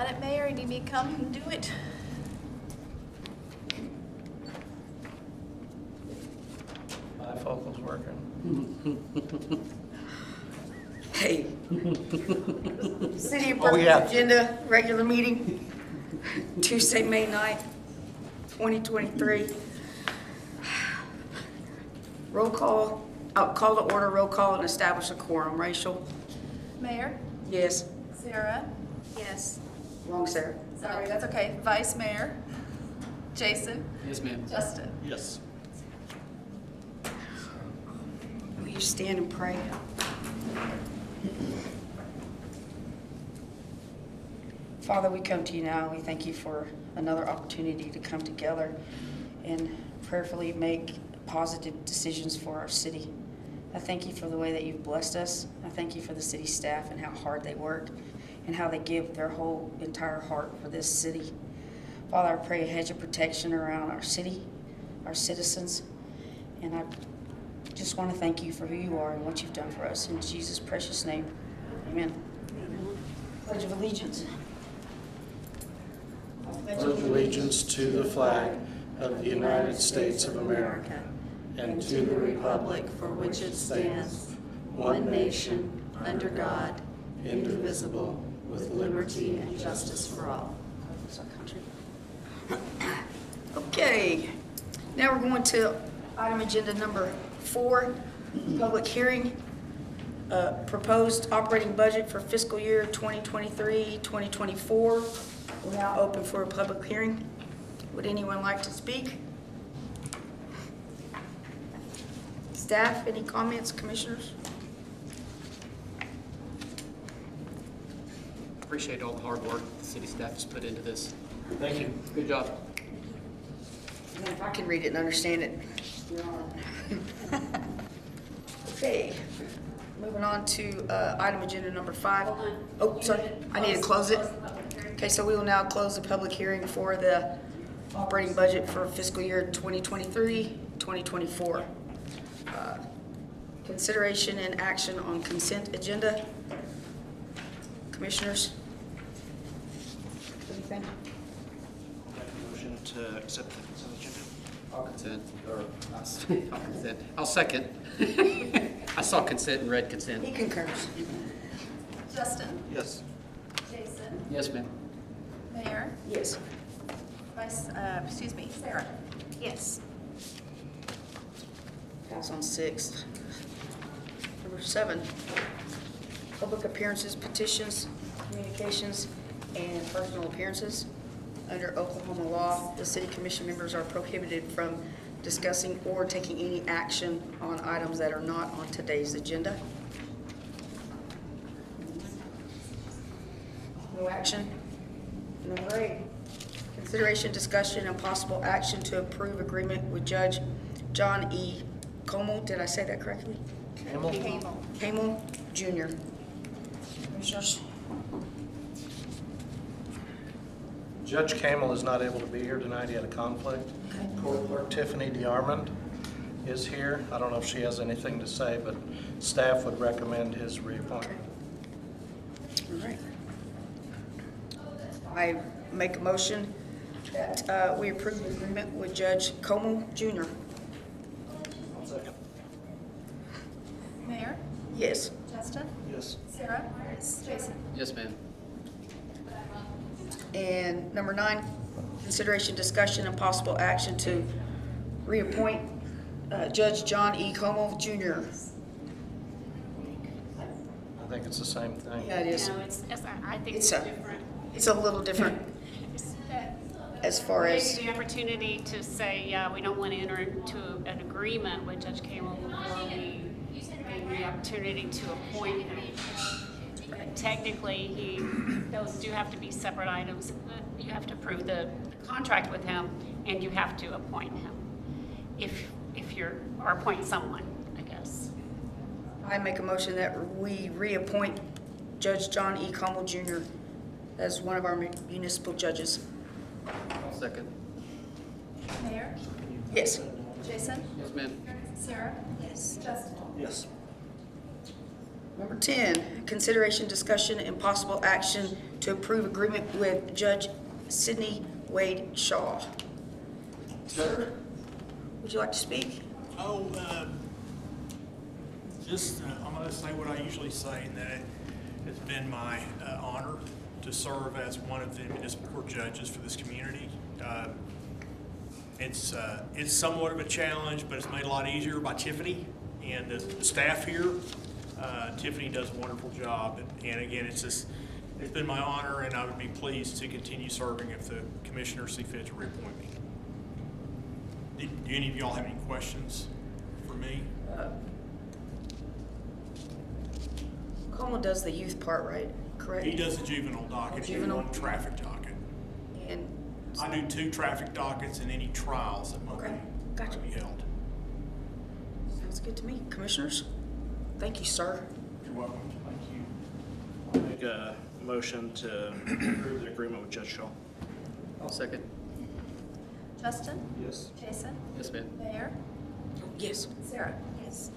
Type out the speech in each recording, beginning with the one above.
Got it, Mayor? You need me to come and do it? Bifocal's working. Hey. City of Oh, Perkins yeah. agenda, regular meeting, Tuesday, May 9th, 2023. Roll call, call to order, roll call and establish a quorum. Rachel? Mayor? Yes. Sarah? Yes. Wrong, Sarah. Sorry, that's okay. Vice Mayor? Jason? Yes, ma'am. Justin? Yes. Will you stand and pray? Father, we come to you now. We thank you for another opportunity to come together and prayerfully make positive decisions for our city. I thank you for the way that you've blessed us. I thank you for the city staff and how hard they work and how they give their whole entire heart for this city. Father, I pray a hedge of protection around our city, our citizens, and I just want to thank you for who you are and what you've done for us. In Jesus' precious name, amen. Pledge of allegiance. Pledge allegiance to the flag of the United States of America and to the republic for which it stands, one nation, under God, indivisible, with liberty and justice for all. It's our country. Okay, now we're going to item agenda number 4, public hearing. Proposed operating budget for fiscal year 2023-2024. We're now open for a public hearing. Would anyone like to speak? Staff, any comments, commissioners? Appreciate all the hard work the city staff has put into this. Thank you. Good job. And if I can read it and understand it. Okay, moving on to item agenda number 5. Oh, sorry, I need to close it. Okay, so we will now close the public hearing for the operating budget for fiscal year 2023-2024. Consideration and action on consent agenda. Commissioners? Anything? Make a motion to accept the consent agenda. I'll consent, I'll consent. I'll second. I saw consent and read consent. He concurs. Justin? Yes. Jason? Yes, ma'am. Mayor? Yes. Sarah? Yes. Pass on 6. Number 7, public appearances, petitions, communications, and personal appearances. Under Oklahoma law, the city commission members are prohibited from discussing or taking any action on items that are not on today's agenda. No action. Number 8, consideration, discussion, and possible action to approve agreement with Judge John E. Como. Did I say that correctly? Camel? Camel Jr. Commissioners? Judge Camel is not able to be here tonight. He had a conflict. Court Clerk Tiffany DeArmond is here. I don't know if she has anything to say, but staff would recommend his reappointment. All right. I make a motion that we approve the agreement with Judge Como Jr. One second. Mayor? Yes. Justin? Yes. Sarah? Yes. Jason? Yes, ma'am. And number 9, consideration, discussion, and possible action to reappoint Judge John E. Como Jr. I think it's the same thing. Yeah, it is. No, I think It's it's a- different. It's a little different as far Maybe as, the opportunity to say, yeah, we don't want to enter into an agreement with Judge Campbell before we give the opportunity to appoint him. Technically, those do have to be separate items. You have to approve the contract with him, and you have to appoint him. If you're, or appoint someone, I guess. I make a motion that we reappoint Judge John E. Como Jr. as one of our municipal judges. I'll second. Mayor? Yes. Jason? Yes, ma'am. Sarah? Yes. Justin? Yes. Number 10, consideration, discussion, and possible action to approve agreement with Judge Sidney Wade Shaw. Sir, would you like to speak? Oh, I'm going to say what I usually say, and that it has been my honor to serve as one of the municipal court judges for this community. It's somewhat of a challenge, but it's made a lot easier by Tiffany and the staff here. Tiffany does a wonderful job, and again, it's been my honor, and I would be pleased to continue serving if the commissioners see fit to reappoint me. Do any of y'all have any questions for me? Como does the youth part, right? Correct? He does the juvenile docket, Juvenile. and one traffic docket. And, I do 2 traffic dockets and any trials that might Okay, gotcha. be held. sounds good to me. Commissioners? Thank you, sir. You're welcome. Thank you. I'll make a motion to approve the agreement with Judge Shaw. I'll second. Justin? Yes. Jason? Yes, ma'am. Mayor? Yes. Sarah? Yes.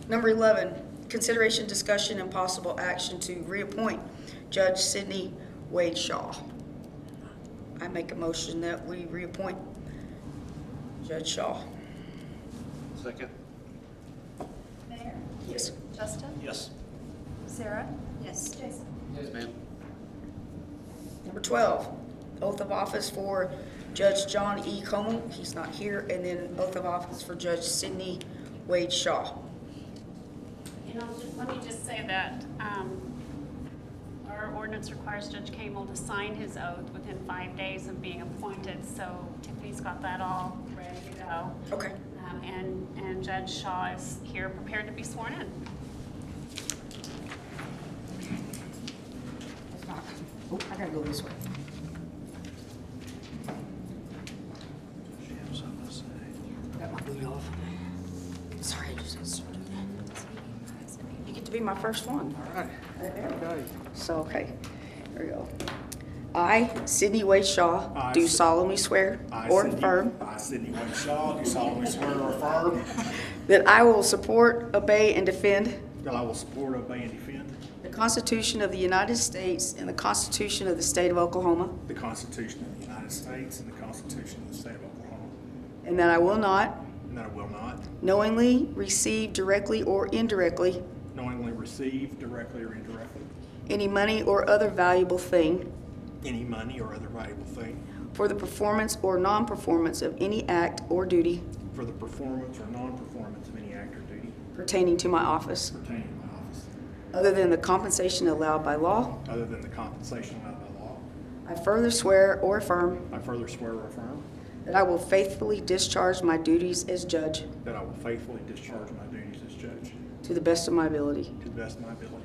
Number 11, consideration, discussion, and possible action to reappoint Judge Sidney Wade Shaw. I make a motion that we reappoint Judge Shaw. Second. Mayor? Yes. Justin? Yes. Sarah? Yes. Jason? Yes, ma'am. Number 12, oath of office for Judge John E. Como. He's not here. And then oath of office for Judge Sidney Wade Shaw. Let me just say that our ordinance requires Judge Camel to sign his oath within 5 days of being appointed, so Tiffany's got that all ready to go. Okay. And Judge Shaw is here prepared to be sworn in. Oh, I gotta go this way. Got my boot off. Sorry, I just inserted that. You get to be my first one. All right. Okay. So, okay, here we go. I, Sidney Wade Shaw, I, do Sid- solemnly swear or affirm I, Sidney Wade Shaw, do solemnly swear or affirm that I will support, obey, and defend that I will support, obey, and defend the Constitution of the United States and the Constitution of the State of Oklahoma, the Constitution of the United States and the Constitution of the State of Oklahoma, and that I will not and that I will not knowingly receive directly or indirectly knowingly receive, directly or indirectly, any money or other valuable thing any money or other valuable thing for the performance or non-performance of any act or duty for the performance or non-performance of any act or duty pertaining to my office, pertaining to my office, other than the compensation allowed by law. other than the compensation allowed by law. I further swear or affirm I further swear or affirm that I will faithfully discharge my duties as judge that I will faithfully discharge my duties as judge to the best of my ability. to the best of my ability.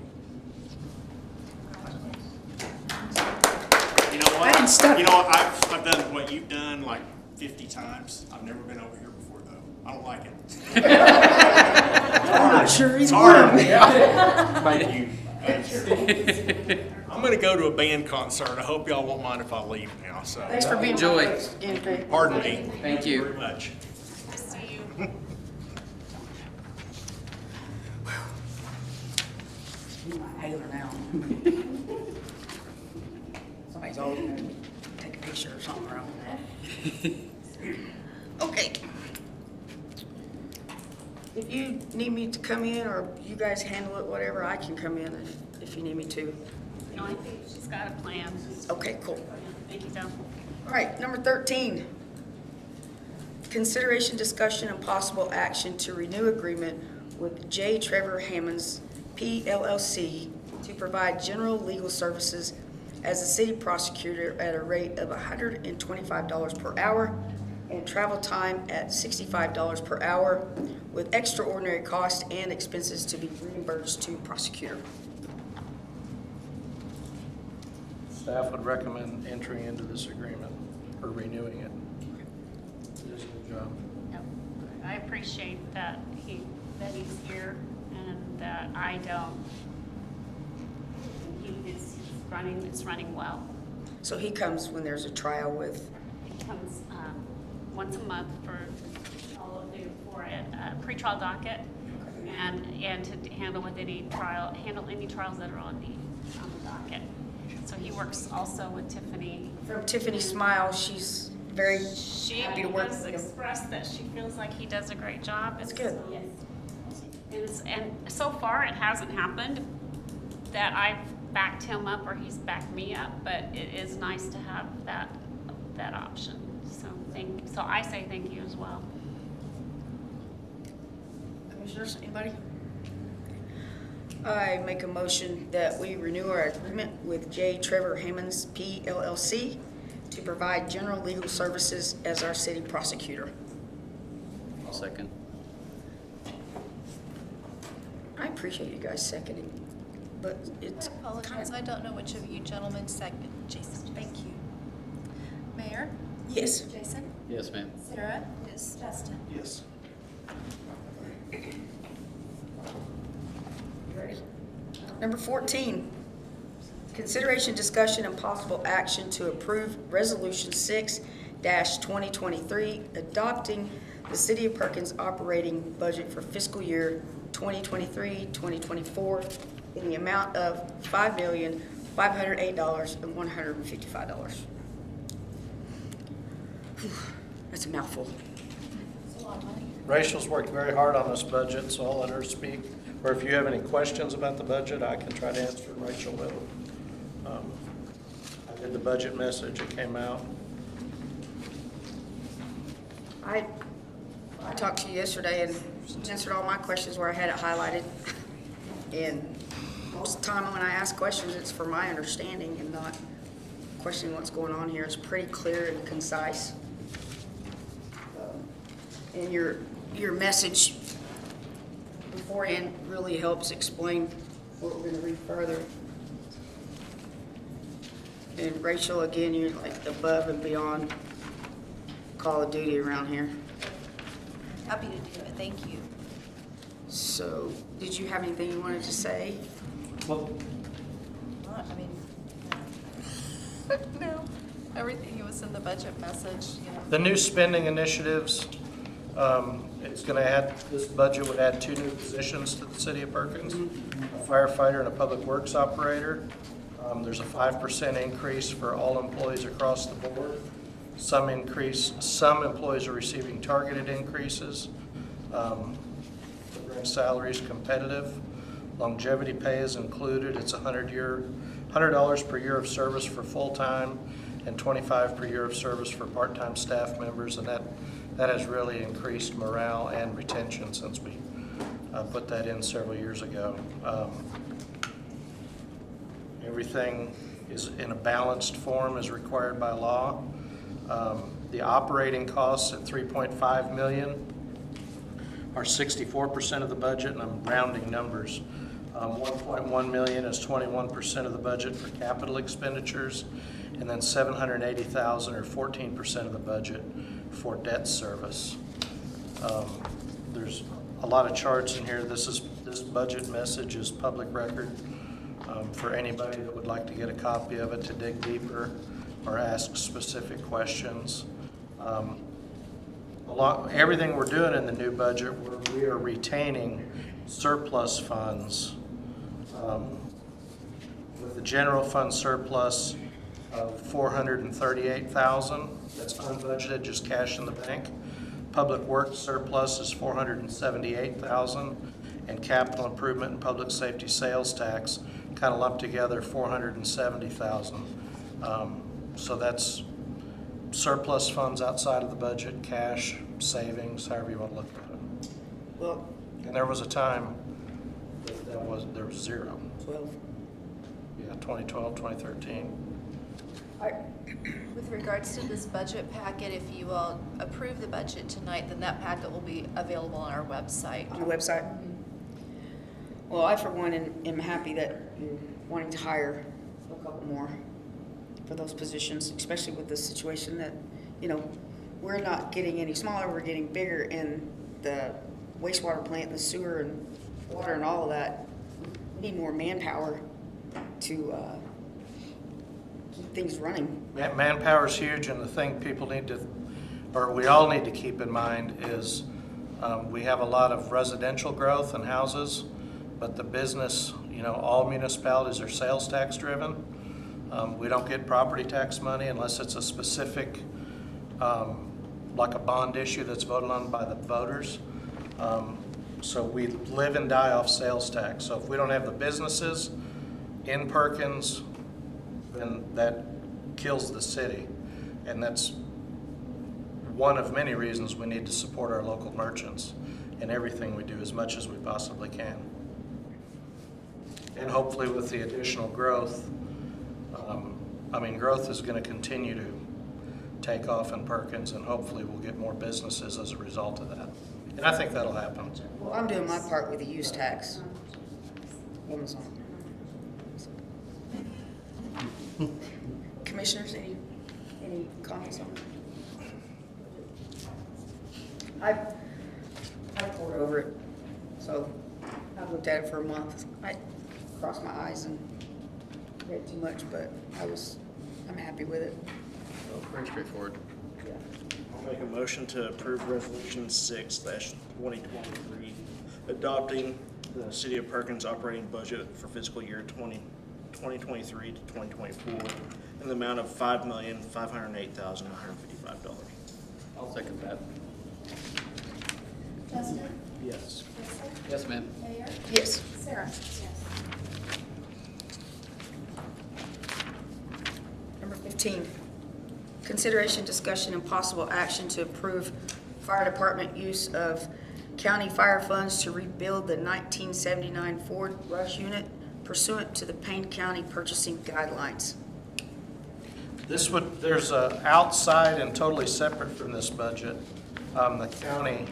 You know I didn't stop. what? You know what? I've done what you've done like 50 times. I've never been over here before, though. I don't like it. I'm not sure he's Hard. one. Thank you. I'm going to go to a band concert. I hope y'all won't mind if I leave now. So, Thanks for being Enjoy. my host again, Craig. pardon me. Thank you. very much. Good to see you. He's my hailer now. Somebody's always gonna take a picture or something around that. Okay. If you need me to come in or you guys handle it, whatever, I can come in if you need me to. No, I think she's got a plan. Okay, cool. Thank you, Del. All right, number 13. Consideration, discussion, and possible action to renew agreement with J. Trevor Hammonds, PLLC, to provide general legal services as the city prosecutor at a rate of $125 per hour and travel time at $65 per hour, with extraordinary costs and expenses to be reimbursed to prosecutor. Staff would recommend entering into this agreement or renewing it. He does a good job. Yep. I appreciate that he's here and that I don't. It's running well. So he comes when there's a trial with, It comes once a month for all of the, for a pretrial docket. And and to handle any trials that are on the docket. So he works also with Tiffany. From Tiffany Smile, she's very She happy to work has with him. expressed that she feels like he does a great job. That's good. Yes. And so far, it hasn't happened that I've backed him up or he's backed me up, but it is nice to have that option. So I say thank you as well. Commissioners, anybody? I make a motion that we renew our agreement with J. Trevor Hammonds P. LLC to provide general legal services as our city prosecutor. I'll second. I appreciate you guys seconding, but it's I apologize, I don't know which of you gentlemen second. Jason, thank you. Mayor? yes. Jason? Yes, ma'am. Sarah? Yes. Justin? Yes. Ready? Number 14, consideration, discussion, and possible action to approve Resolution 6-2023, adopting the City of Perkins operating budget for fiscal year 2023-2024 in the amount of $5,508,155. That's a mouthful. It's a lot of money. Rachel's worked very hard on this budget, so I'll let her speak. Or if you have any questions about the budget, I can try to answer Rachel with them. I did the budget message, it came out. I talked to you yesterday and answered all my questions where I had it highlighted. And most of the time when I ask questions, it's for my understanding and not questioning what's going on here. It's pretty clear and concise. And your message beforehand really helps explain what we're gonna read further. And Rachel, again, you're like above and beyond Call of Duty around here. Happy to do it, thank you. So, did you have anything you wanted to say? Well, I mean, no, everything was in the budget message, you know. The new spending initiatives, it's gonna add, this budget would add 2 new positions to the city of Perkins, a firefighter and a public works operator. There's a 5% increase for all employees across the board. Some employees are receiving targeted increases. To bring salaries competitive. Longevity pay is included. It's $100 per year of service for full-time and $25 per year of service for part-time staff members, and that has really increased morale and retention since we put that in several years ago. Everything is in a balanced form as required by law. The operating costs at $3.5 million are 64% of the budget, and I'm rounding numbers. $1.1 million is 21% of the budget for capital expenditures, and then $780,000 or 14% of the budget for debt service. There's a lot of charts in here. This budget message is public record for anybody that would like to get a copy of it to dig deeper or ask specific questions. Everything we're doing in the new budget, we are retaining surplus funds. With the general fund surplus of $438,000, that's unbudgeted, just cash in the bank. Public works surplus is $478,000, and capital improvement and public safety sales tax kind of lumped together $470,000. So that's surplus funds outside of the budget, cash, savings, however you want to look at it. Well, And there was a time that there was zero. 12. Yeah, 2012, 2013. With regards to this budget packet, if you all approve the budget tonight, then that packet will be available on our website. On the website? Well, I, for one, am happy that you're wanting to hire a couple more for those positions, especially with the situation that, you know, we're not getting any smaller, we're getting bigger, and the wastewater plant, the sewer and water and all of that, we need more manpower to keep things running. Manpower is huge, and the thing people need to, or we all need to keep in mind is We have a lot of residential growth and houses, but the business, all municipalities are sales tax driven. We don't get property tax money unless it's a specific, like a bond issue that's voted on by the voters. So we live and die off sales tax. So if we don't have the businesses in Perkins, then that kills the city. And that's one of many reasons we need to support our local merchants in everything we do as much as we possibly can. And hopefully with the additional growth, growth is going to continue to take off in Perkins, and hopefully we'll get more businesses as a result of that. And I think that'll happen. Well, I'm doing my part with the use tax. Amazon. Commissioners, any comments on that? I poured over it, so I've looked at it for a month. I crossed my eyes and read too much, but I'm happy with it. Well, pretty straightforward. Yeah. I'll make a motion to approve Resolution 6/2023, adopting the City of Perkins operating budget for fiscal year 2023 to 2024 in the amount of $5,508,155. I'll second that. Justin? Yes. Kristen? Yes, ma'am. Mayor? Yes. Sarah? Yes. Number 15, consideration, discussion, and possible action to approve fire department use of county fire funds to rebuild the 1979 Ford Rush unit pursuant to the Payne County purchasing guidelines. There's a outside and totally separate from this budget. The county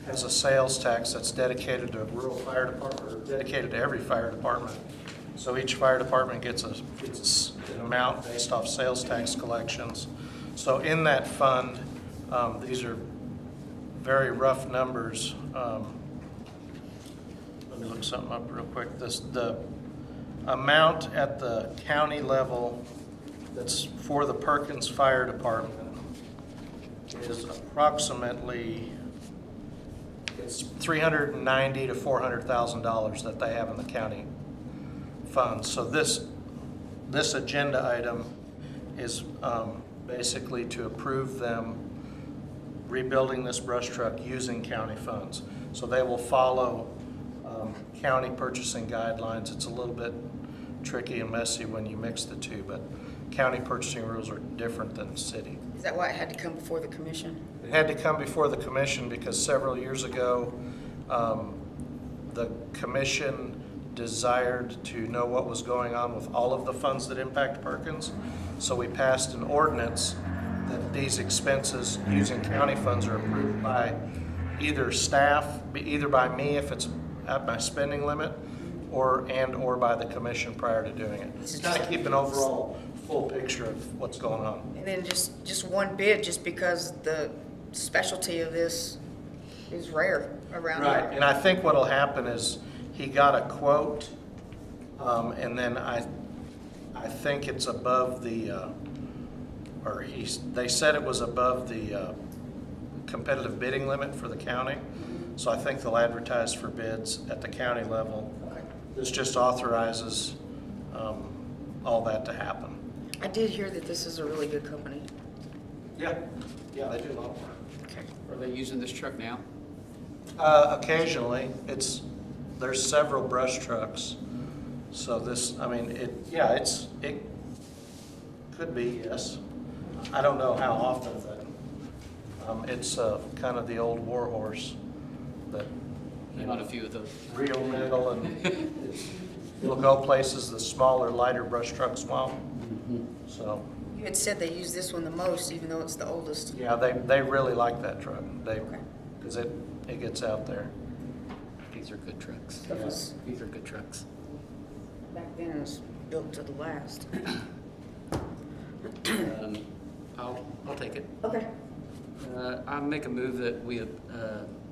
has a sales tax that's dedicated to a rural fire department, or dedicated to every fire department. So each fire department gets an amount based off sales tax collections. So in that fund, these are very rough numbers. Let me look something up real quick. The amount at the county level that's for the Perkins Fire Department is approximately, it's $390,000 to $400,000 that they have in the county funds. So this agenda item is basically to approve them rebuilding this brush truck using county funds. So they will follow county purchasing guidelines. It's a little bit tricky and messy when you mix the two, but county purchasing rules are different than the city. Is that why it had to come before the commission? It had to come before the commission because several years ago, the commission desired to know what was going on with all of the funds that impact Perkins. So we passed an ordinance that these expenses using county funds are approved by either staff, either by me if it's at my spending limit, or by the commission prior to doing it. Just kind of keep an overall full picture of what's going on. And then just one bid, just because the specialty of this is rare around Right, here. and I think what'll happen is he got a quote, and then I think it's above the, they said it was above the competitive bidding limit for the county. So I think they'll advertise for bids at the county level. This just authorizes all that to happen. I did hear that this is a really good company. Yeah, they do a lot of work. Okay. Are they using this truck now? Occasionally, there's several brush trucks. So this, it could be, yes. I don't know how often, but it's kind of the old war horse that, Not a few of those. real metal, and it'll go places the smaller, lighter brush trucks won't. So, You had said they use this one the most, even though it's the oldest. yeah, they really like that truck. Okay. Because it gets out there. These are good trucks. That was, These are good trucks. back then it was built to the last. I'll take it. Okay. I make a move that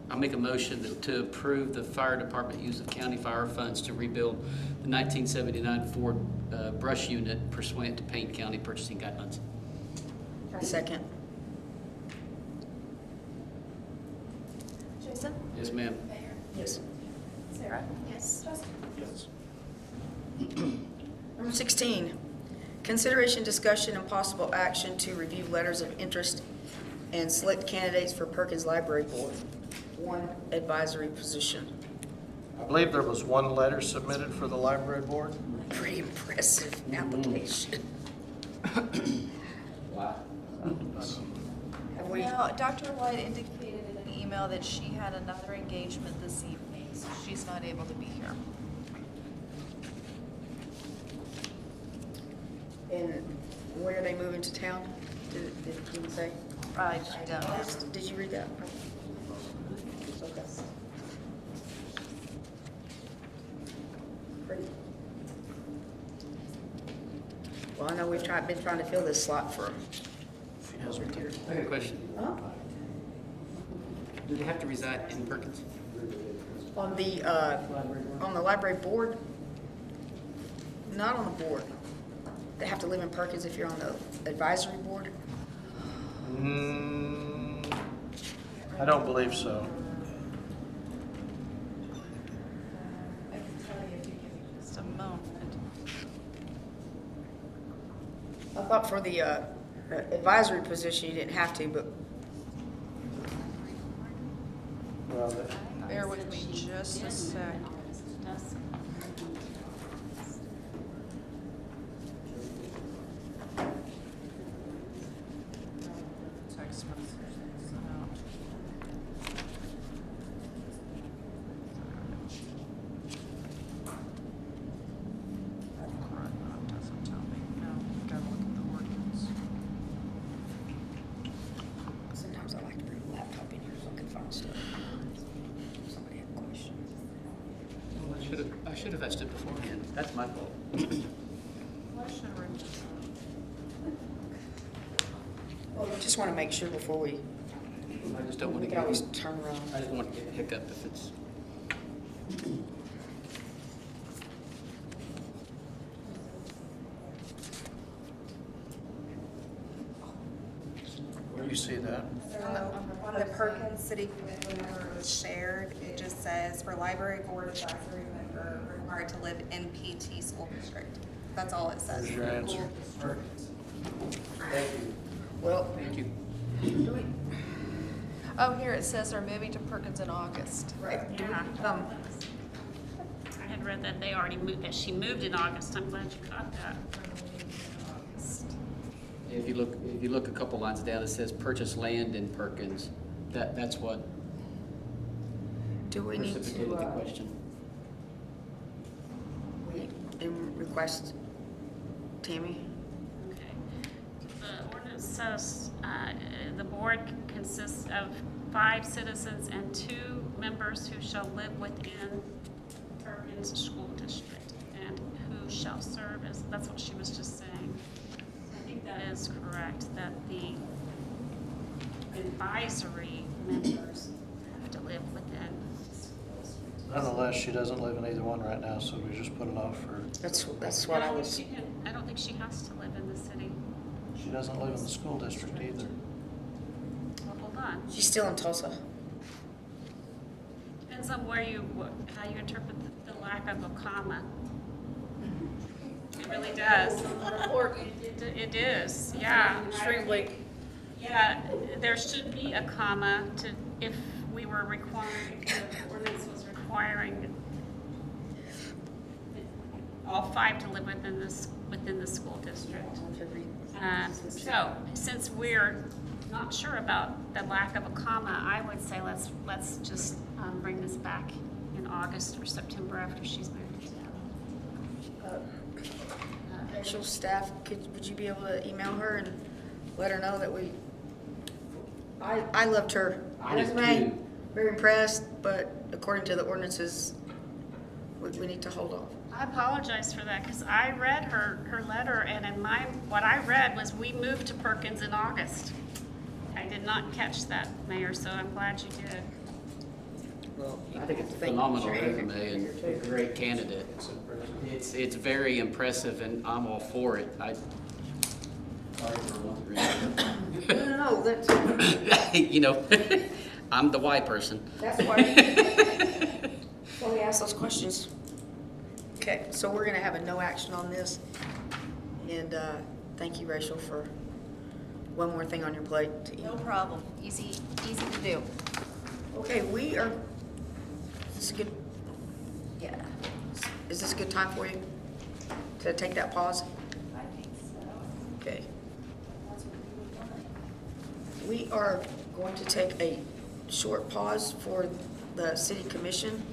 I make a motion to approve the fire department use of county fire funds to rebuild the 1979 Ford brush unit pursuant to Payne County purchasing guidelines. A second. Jason? Yes, ma'am. Mayor? Yes. Sarah? Yes. Justin? Yes. Number 16, consideration, discussion, and possible action to review letters of interest and select candidates for Perkins Library Board, one advisory position. I believe there was one letter submitted for the library board. Pretty impressive application. Wow. Have we, Now, Dr. White indicated in an email that she had another engagement this evening, so she's not able to be here. and where are they moving to town? Did you say? I don't. Did you read that? Okay. Great. Well, I know we've been trying to fill this slot for over a year. I got a question. Huh? Do they have to reside in Perkins? On the library board? Not on the board. They have to live in Perkins if you're on the advisory board? I don't believe so. I can tell you if you give me just a moment. I thought for the advisory position you didn't have to, but Well, Bear with me just a sec. Text messages sent out. Correct, no, it doesn't tell me. No, gotta look at the ordinance. sometimes I like to bring a laptop in here so I can find stuff. Somebody had a question. I should have asked it beforehand. That's my fault. Question or Well, we just want to make sure before we I just don't want we to can always get, turn around. I just don't want to get a hiccup if it's. where do you see that? On the Perkins City Committee whenever it was shared, it just says for library board advisory member required to live in PT school district. That's all it says. There's your answer. Well, Thank you. Oh, here it says they're moving to Perkins in August. right. Do we, Yeah. I had read that they already moved, that she moved in August. I'm glad you caught that. If you look a couple lines down, it says purchase land in Perkins. That's what do we need precipitated to the question. request Tammy? Okay. The ordinance says the board consists of 5 citizens and 2 members who shall live within Perkins School District and who shall serve as, that's what she was just saying. I think that is correct, that the advisory members have to live within. Nonetheless, she doesn't live in either one right now, so we just put it off for, That's what I was. I don't think she has to live in the city. she doesn't live in the school district either. Well, hold on. She's still in Tulsa. Depends on where you, how you interpret the lack of a comma. It really does. It is, yeah. Extremely. Yeah, there should be a comma to, if we were requiring, if the ordinance was requiring all 5 to live within the school district. So, since we're not sure about the lack of a comma, I would say let's just bring this back in August or September after she's moved to town. Actual staff, would you be able to email her and let her know that I loved her I did resume, too. very impressed, but according to the ordinances, we need to hold off. I apologize for that, because I read her letter, and in what I read was we moved to Perkins in August. I did not catch that, Mayor, so I'm glad you did. Well, I think it's a thank you. phenomenal Sure. You're resume and a great candidate. It's very impressive and I'm all for it. Sorry for wondering. No, that's, You know, I'm the why person. That's why. When we ask those questions. Okay, so we're gonna have a no action on this. And thank you, Rachel, for one more thing on your plate. No problem. Easy to do. Okay, we are, is this a good, Yeah. is this a good time for you to take that pause? I think so. Okay. That's what we would want. We are going to take a short pause for the city commission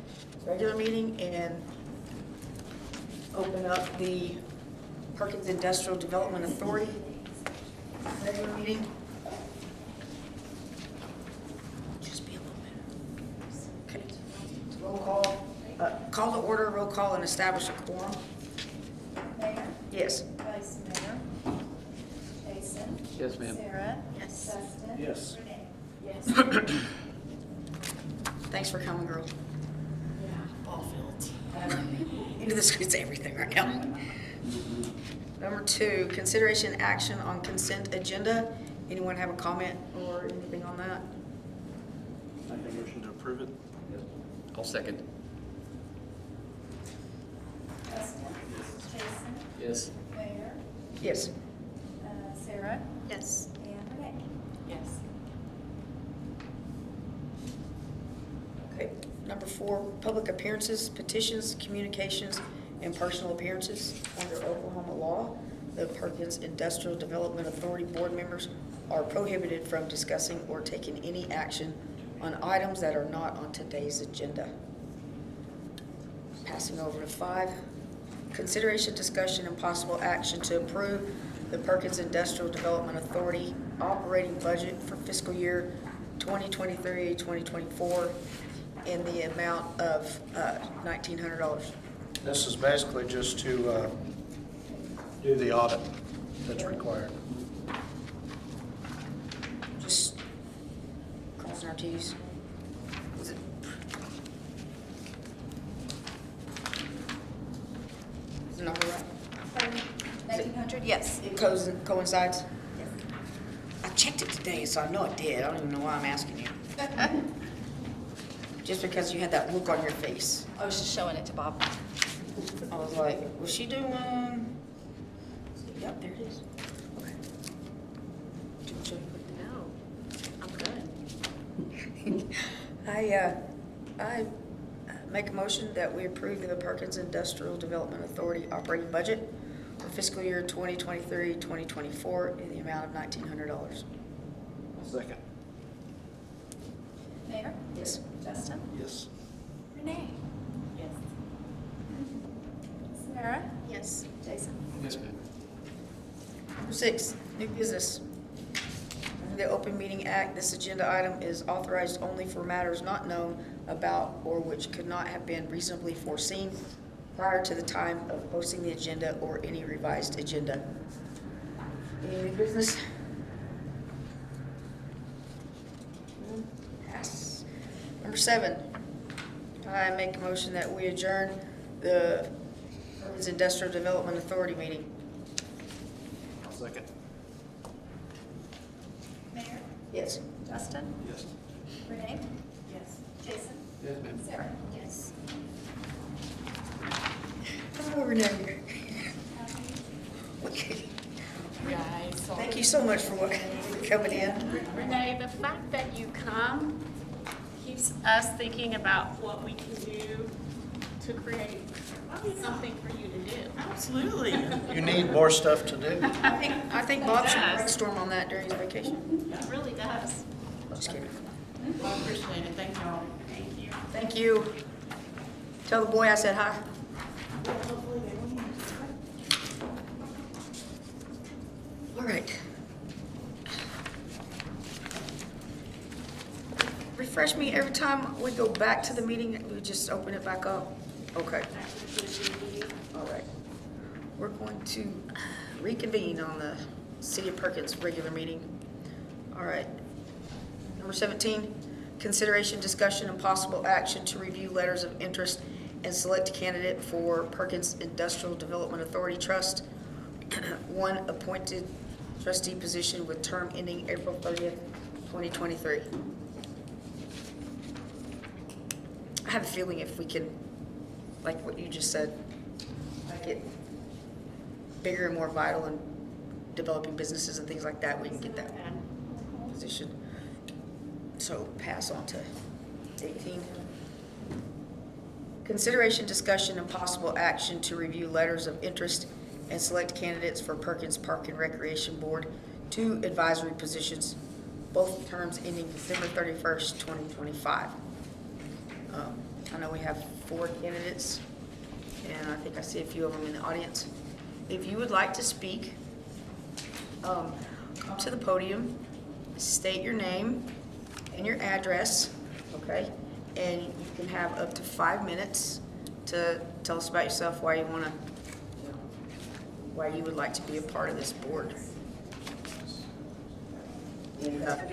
regular meeting and open up the Perkins Industrial Development Authority regular meeting. Just be a little bit. Okay. Roll call, call to order, roll call, and establish a quorum. Mayor, Yes. Vice Mayor, Jason. Yes, ma'am. Sarah. Yes. Dustin. Yes. Renee. Yes. Thanks for coming, girl. Yeah, ball fields. Into the streets, everything right now. Number 2, consideration action on consent agenda. Anyone have a comment or anything on that? Make a motion to approve it. I'll second. Dustin. Jason. Yes. Mayor, Yes. Sarah. Yes. And Renee. Yes. Okay. Number 4, public appearances, petitions, communications, and personal appearances. Under Oklahoma law, the Perkins Industrial Development Authority board members are prohibited from discussing or taking any action on items that are not on today's agenda. Passing over to 5, consideration, discussion, and possible action to approve the Perkins Industrial Development Authority operating budget for fiscal year 2023-2024 in the amount of $1,900. This is basically just to do the audit that's required. Just crossing our T's. Is it? Is the number right? 1900? Yes. It coincides? I checked it today, so I know it did. I don't even know why I'm asking you. Just because you had that look on your face. I was just showing it to Bob. I was like, was she doing? Yep, there it is. Okay. No, I'm good. I make a motion that we approve the Perkins Industrial Development Authority operating budget for fiscal year 2023-2024 in the amount of $1,900. Second. Mayor, Yes. Dustin. Yes. Renee. Yes. Sarah. Yes. Jason. Yes, ma'am. Number 6, new business. Under the Open Meeting Act, this agenda item is authorized only for matters not known about or which could not have been reasonably foreseen prior to the time of posting the agenda or any revised agenda. Any new business? Pass. Number 7, I make a motion that we adjourn the Perkins Industrial Development Authority meeting. I'll second. Mayor, Yes. Dustin. Yes. Renee. Yes. Jason. Yes, ma'am. Sarah. Yes. Oh, Renee. Okay. Guys, Thank you so much for coming in. Renee, the fact that you come keeps us thinking about what we can do to create something for you to do. Absolutely. You need more stuff to do. I think Bob should Yes. brainstorm on that during his vacation. It really does. Just kidding. I appreciate it. Thank y'all. Thank you. Thank you. Tell the boy I said hi. All right. Refresh me every time we go back to the meeting, we just open it back up? Okay. All right. We're going to reconvene on the City of Perkins regular meeting. All right. Number 17, consideration, discussion, and possible action to review letters of interest and select a candidate for Perkins Industrial Development Authority Trust. 1 appointed trustee position with term ending April 30th, 2023. I have a feeling if we can, like what you just said, make it bigger and more vital in developing businesses and things like that, we can get that position. So pass on to 18. Consideration, discussion, and possible action to review letters of interest and select candidates for Perkins Park and Recreation Board, 2 advisory positions, both terms ending December 31st, 2025. I know we have 4 candidates, and I think I see a few of them in the audience. If you would like to speak, come to the podium, state your name and your address, okay? And you can have up to 5 minutes to tell us about yourself, why you want to, why you would like to be a part of this board. And, Yeah,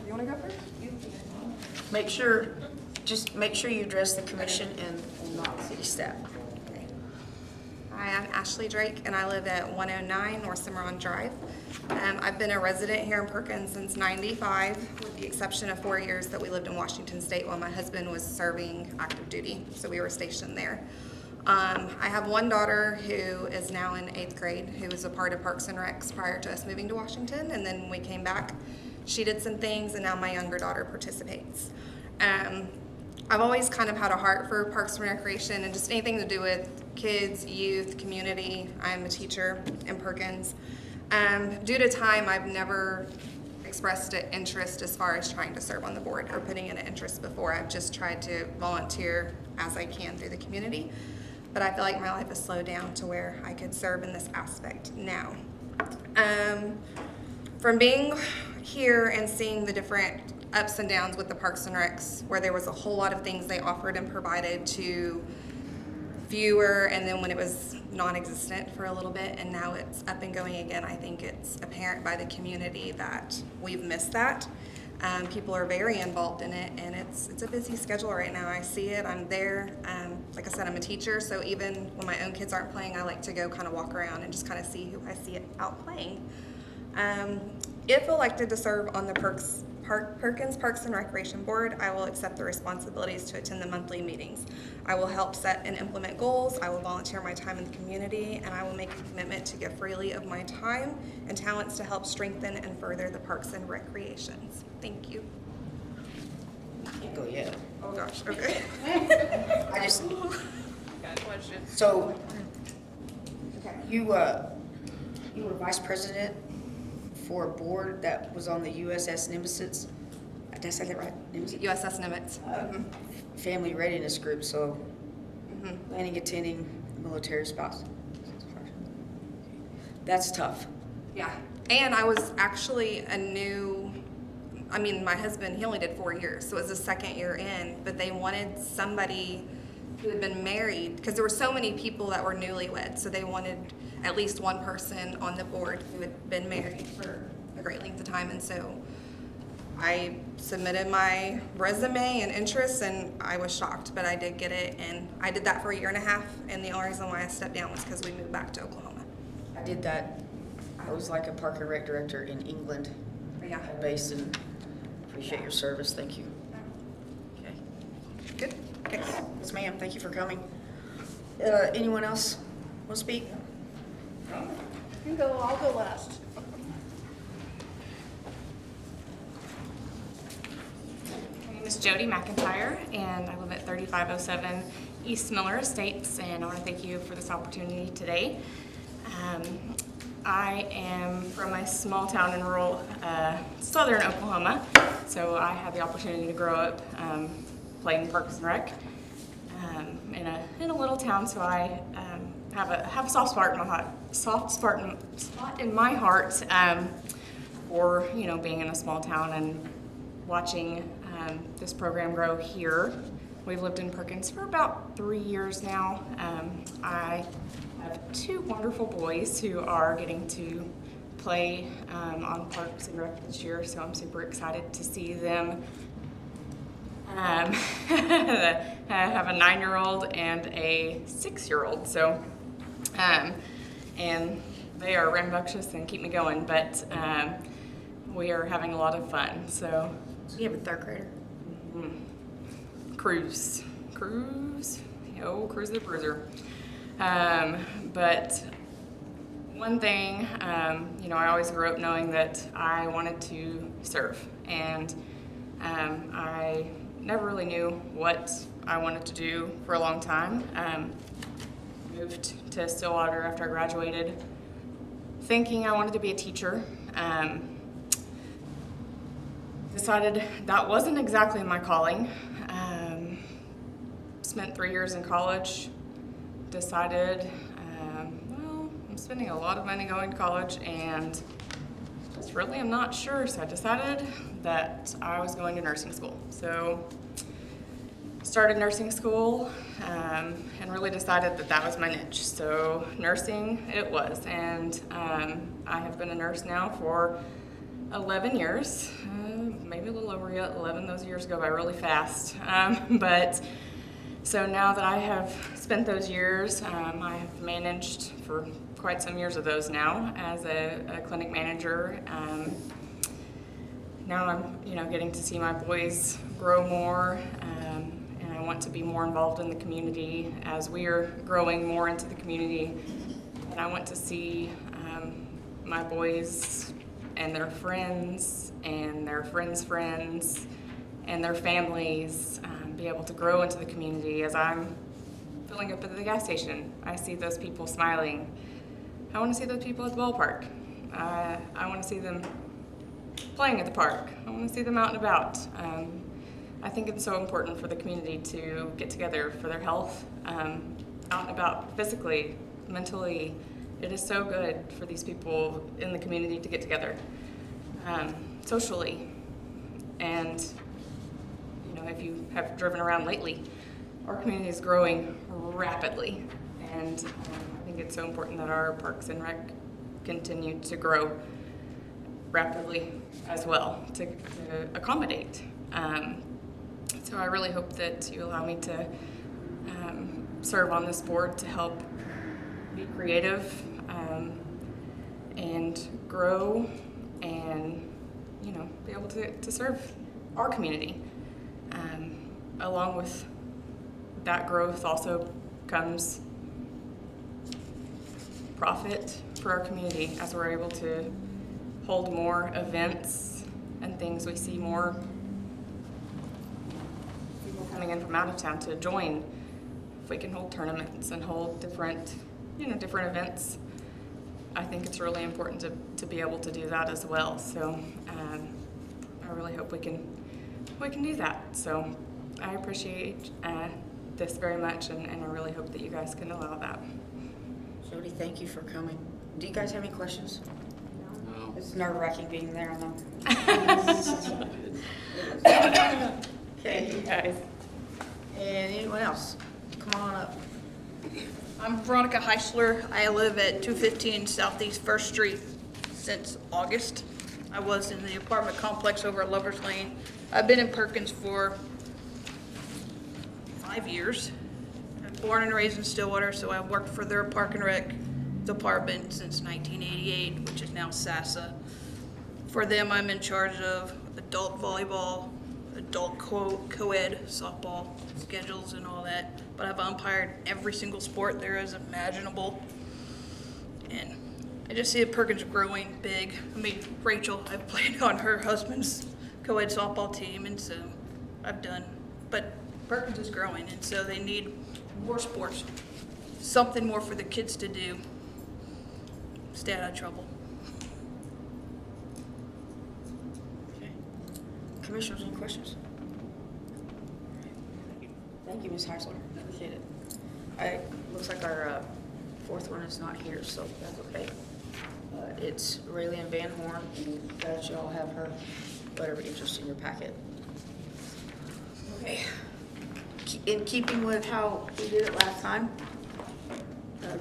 you want to go first? make sure you address the commission and not city staff. Hi, I'm Ashley Drake, and I live at 109 North Cimarron Drive. I've been a resident here in Perkins since '95, with the exception of 4 years that we lived in Washington State while my husband was serving active duty, so we were stationed there. I have one daughter who is now in 8th grade, who was a part of Parks and Recs prior to us moving to Washington, and then when we came back, she did some things, and now my younger daughter participates. I've always kind of had a heart for Parks and Recreation and just anything to do with kids, youth, community. I'm a teacher in Perkins. Due to time, I've never expressed an interest as far as trying to serve on the board or putting in an interest before. I've just tried to volunteer as I can through the community. But I feel like my life has slowed down to where I could serve in this aspect now. From being here and seeing the different ups and downs with the Parks and Recs, where there was a whole lot of things they offered and provided to viewer, and then when it was non-existent for a little bit, and now it's up and going again, I think it's apparent by the community that we've missed that. People are very involved in it, and it's a busy schedule right now. I see it, I'm there. Like I said, I'm a teacher, so even when my own kids aren't playing, I like to go kind of walk around and just kind of see who I see out playing. If elected to serve on the Perkins Parks and Recreation Board, I will accept the responsibilities to attend the monthly meetings. I will help set and implement goals, I will volunteer my time in the community, and I will make a commitment to give freely of my time and talents to help strengthen and further the parks and recreations. Thank you. Can't go yet. Oh gosh, okay. I just, so, you were vice president for a board that was on the USS Nemesis, did I say that right? Nemesis? USS Nimitz. Family readiness group, so planning, attending, military spouse. That's tough. Yeah, and I was actually my husband, he only did 4 years, so it was the 2nd year in, but they wanted somebody who had been married, because there were so many people that were newlywed, so they wanted at least one person on the board who had been married for a great length of time, and so I submitted my resume and interests, and I was shocked, but I did get it, and I did that for 1.5 years, and the only reason why I stepped down was because we moved back to Oklahoma. I did that, I was like a park and rec director in England, Yeah. based, and appreciate your service, thank you. Okay. Good. Okay. Yes, ma'am, thank you for coming. Anyone else want to speak? I'll go last. My name is Jody McIntyre, and I live at 3507 East Miller Estates, and I want to thank you for this opportunity today. I am from a small town in rural southern Oklahoma, so I had the opportunity to grow up playing Parks and Rec in a little town, so I have a soft spot in my heart for being in a small town and watching this program grow here. We've lived in Perkins for about 3 years now. I have 2 wonderful boys who are getting to play on Parks and Rec this year, so I'm super excited to see them. I have a 9-year-old and a 6-year-old, so and they are rambunctious and keep me going, but we are having a lot of fun. So You have a 3rd grader? Cruise, Cruise the Bruiser. But one thing, I always grew up knowing that I wanted to serve, and I never really knew what I wanted to do for a long time. Moved to Stillwater after I graduated, thinking I wanted to be a teacher. Decided that wasn't exactly my calling. Spent 3 years in college. Decided, I'm spending a lot of money going to college and just really am not sure. So I decided that I was going to nursing school. So started nursing school and really decided that that was my niche. So nursing it was, and I have been a nurse now for 11 years, maybe a little over 11. Those years go by really fast. But so now that I have spent those years, I have managed for quite some years of those now as a clinic manager. Now I'm, getting to see my boys grow more, and I want to be more involved in the community as we are growing more into the community. And I want to see my boys and their friends and their friends' friends and their families be able to grow into the community. As I'm filling up at the gas station, I see those people smiling. I want to see those people at the ballpark. I want to see them playing at the park. I want to see them out and about. I think it's so important for the community to get together for their health, out and about physically, mentally. It is so good for these people in the community to get together socially. And if you have driven around lately, our community is growing rapidly, and I think it's so important that our parks and rec continue to grow rapidly as well to accommodate. So I really hope that you allow me to serve on this board to help be creative and grow and be able to serve our community. Along with that growth also comes profit for our community as we're able to hold more events and things. We see more people coming in from out of town to join. If we can hold tournaments and hold different events, I think it's really important to be able to do that as well. So I really hope we can do that. So I appreciate this very much, and I really hope that you guys can allow that. Jody, thank you for coming. Do you guys have any questions? No. It's nerve-wracking being there, I know. Thank you guys. And anyone else? Come on up. I'm Veronica Heisler. I live at 215 Southeast 1st Street since August. I was in the apartment complex over at Lover's Lane. I've been in Perkins for 5 years. I'm born and raised in Stillwater, so I've worked for their Park and Rec department since 1988, which is now SASA. For them, I'm in charge of adult volleyball, adult co-ed softball schedules and all that. But I've umpired every single sport there is imaginable. And I just see Perkins growing big. I mean, Rachel, I've played on her husband's co-ed softball team, and so I've done. But Perkins is growing, and so they need more sports. Something more for the kids to do. Stay out of trouble. Okay. Commissioners, any questions? Thank you, Ms. Heisler. Appreciate it. Looks like our fourth one is not here, so that's okay. It's Raylene Van Horn, and that you all have her letter of interest in your packet. Okay. In keeping with how we did it last time,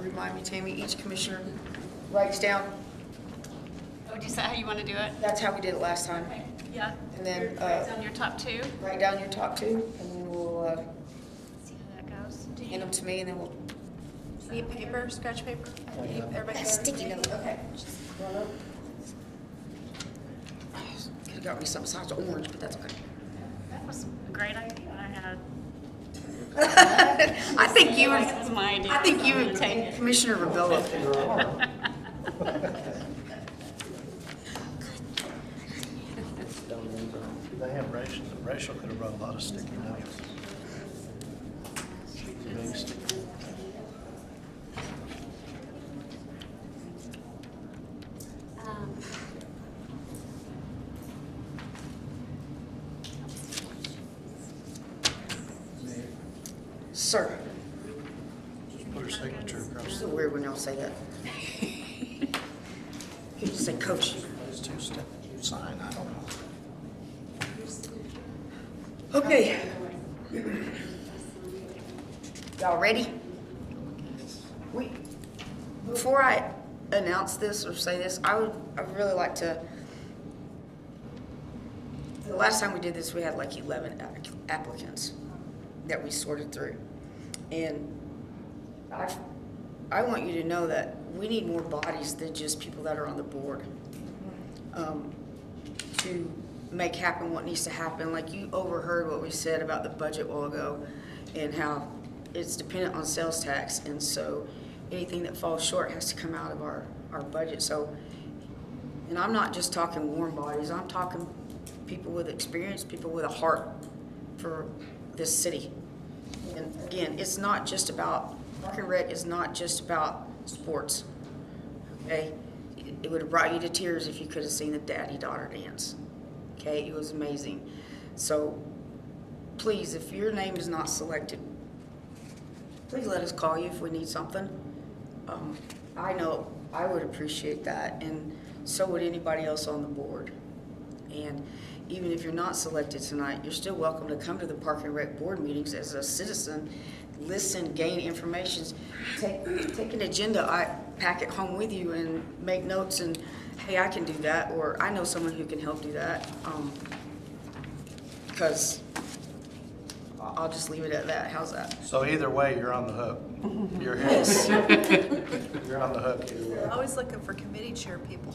remind me, Tammy, each commissioner writes down. Oh, is that how you want to do it? That's how we did it last time. Okay. Yeah. And then Write down your top two. write down your top two, and then we'll See how that goes. hand them to me, and then we'll. Need paper, scratch paper? Everybody That's got sticky everything? note. Okay. Could have got me some size orange, but that's okay. That was a great idea. I had I think you This is and, my idea. I think you I'm gonna and take it. Commissioner would go up there. They have Rachel. Rachel could have brought a lot of sticky notes. Big sticky. Um, Sir, Put her signature across it's the so weird when y'all say that. You just say coach. those two step sign. I don't know. Okay. Y'all ready? Before I announce this or say this, I'd really like to, the last time we did this, we had like 11 applicants that we sorted through. And I want you to know that we need more bodies than just people that are on the board to make happen what needs to happen. Like you overheard what we said about the budget a while ago and how it's dependent on sales tax. And so anything that falls short has to come out of our budget. So, and I'm not just talking warm bodies, I'm talking people with experience, people with a heart for this city. And again, it's not just about, Park and Rec is not just about sports, okay? It would have brought you to tears if you could have seen the daddy-daughter dance, okay? It was amazing. So please, if your name is not selected, please let us call you if we need something. I know I would appreciate that, and so would anybody else on the board. And even if you're not selected tonight, you're still welcome to come to the Park and Rec board meetings as a citizen, listen, gain information, take an agenda packet home with you and make notes and, hey, I can do that, or I know someone who can help do that. Because I'll just leave it at that. How's that? So either way, you're on the hook. You're here. You're on the hook either way. We're always looking for committee chair people.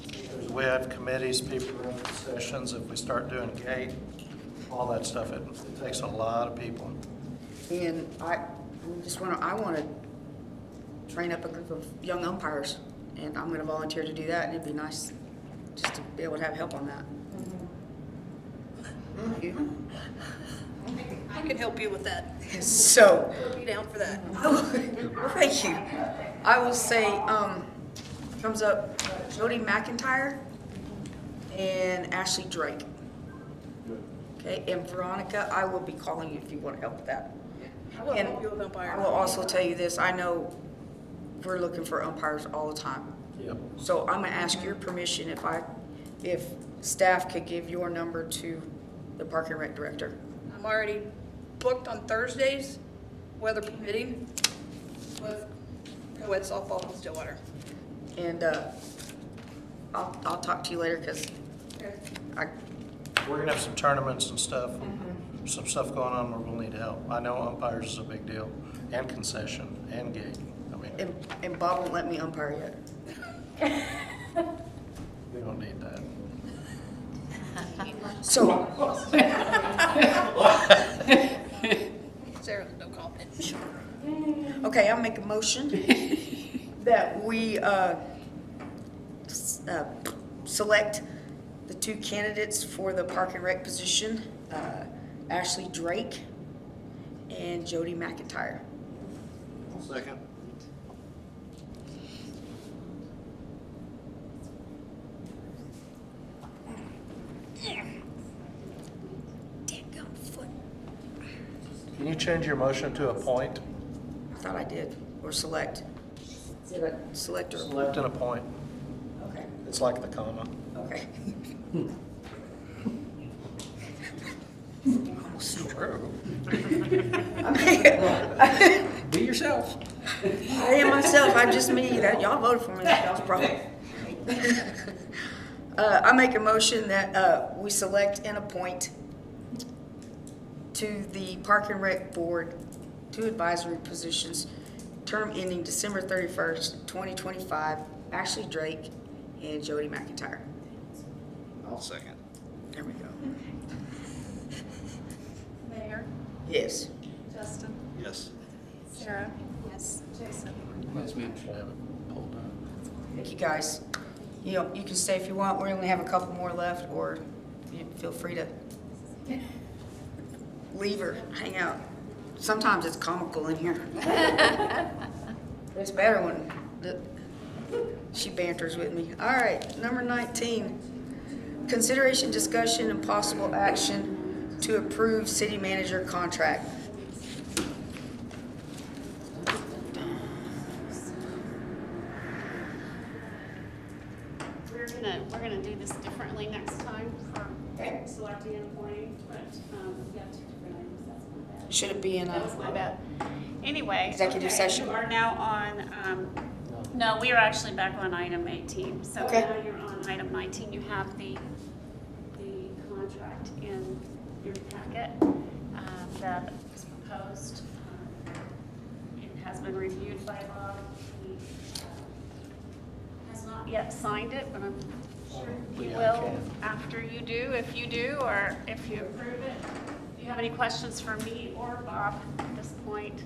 We have committees, people run sessions. If we start doing gate, all that stuff, it takes a lot of people. And I want to train up a group of young umpires, and I'm going to volunteer to do that, and it'd be nice just to be able to have help on that. You? I can help you with that. So, Put me down for that. well, thank you. I will say, comes up Jody McIntyre and Ashley Drake. Okay, and Veronica, I will be calling you if you want to help with that. I will And help you with umpire. I will also tell you this, I know we're looking for umpires all the time. Yep. So I'm gonna ask your permission if staff could give your number to the Park and Rec director. I'm already booked on Thursdays, weather permitting, with co-ed softball in Stillwater. And I'll talk to you later, because We're gonna have some tournaments and stuff, some stuff going on where we'll need help. I know umpires is a big deal, and concession, and gate. I mean, and Bob won't let me umpire yet. we don't need that. So, Sarah's no comment. okay, I'll make a motion that we select the two candidates for the Park and Rec position, Ashley Drake and Jody McIntyre. Second. Can you change your motion to appoint? I thought I did, or select. Did I select or? Select and appoint. Okay, It's like the comma. okay. Almost True. Be yourself. I am myself, I'm just me, that y'all voted for me, that's y'all's problem. I make a motion that we select and appoint to the Park and Rec Board, 2 advisory positions, term ending December 31st, 2025, Ashley Drake and Jody McIntyre. I'll second. There we go. Mayor, Yes. Justin, Yes. Sarah? Yes. Jason? Yes, ma'am. Should I have it pulled up? Thank you, guys. You know, you can stay if you want. We only have a couple more left, or you feel free to leave or hang out. Sometimes it's comical in here. It's better when she banters with me. All right, number 19. Consideration, discussion, and possible action to approve city manager contract. We're gonna do this differently next time for selecting and appointing, but, we have two different items, that's my bad. Should it be in That was my bad. Anyway. Executive okay, session. You are now on, no, we are actually back on item 18. So Okay. now you're on item 19. You have the contract in your packet that is proposed. It has been reviewed by Bob. He has not yet signed it, but I'm sure he will after you do, if you do, or if you approve it. Do you have any questions for me or Bob at this point?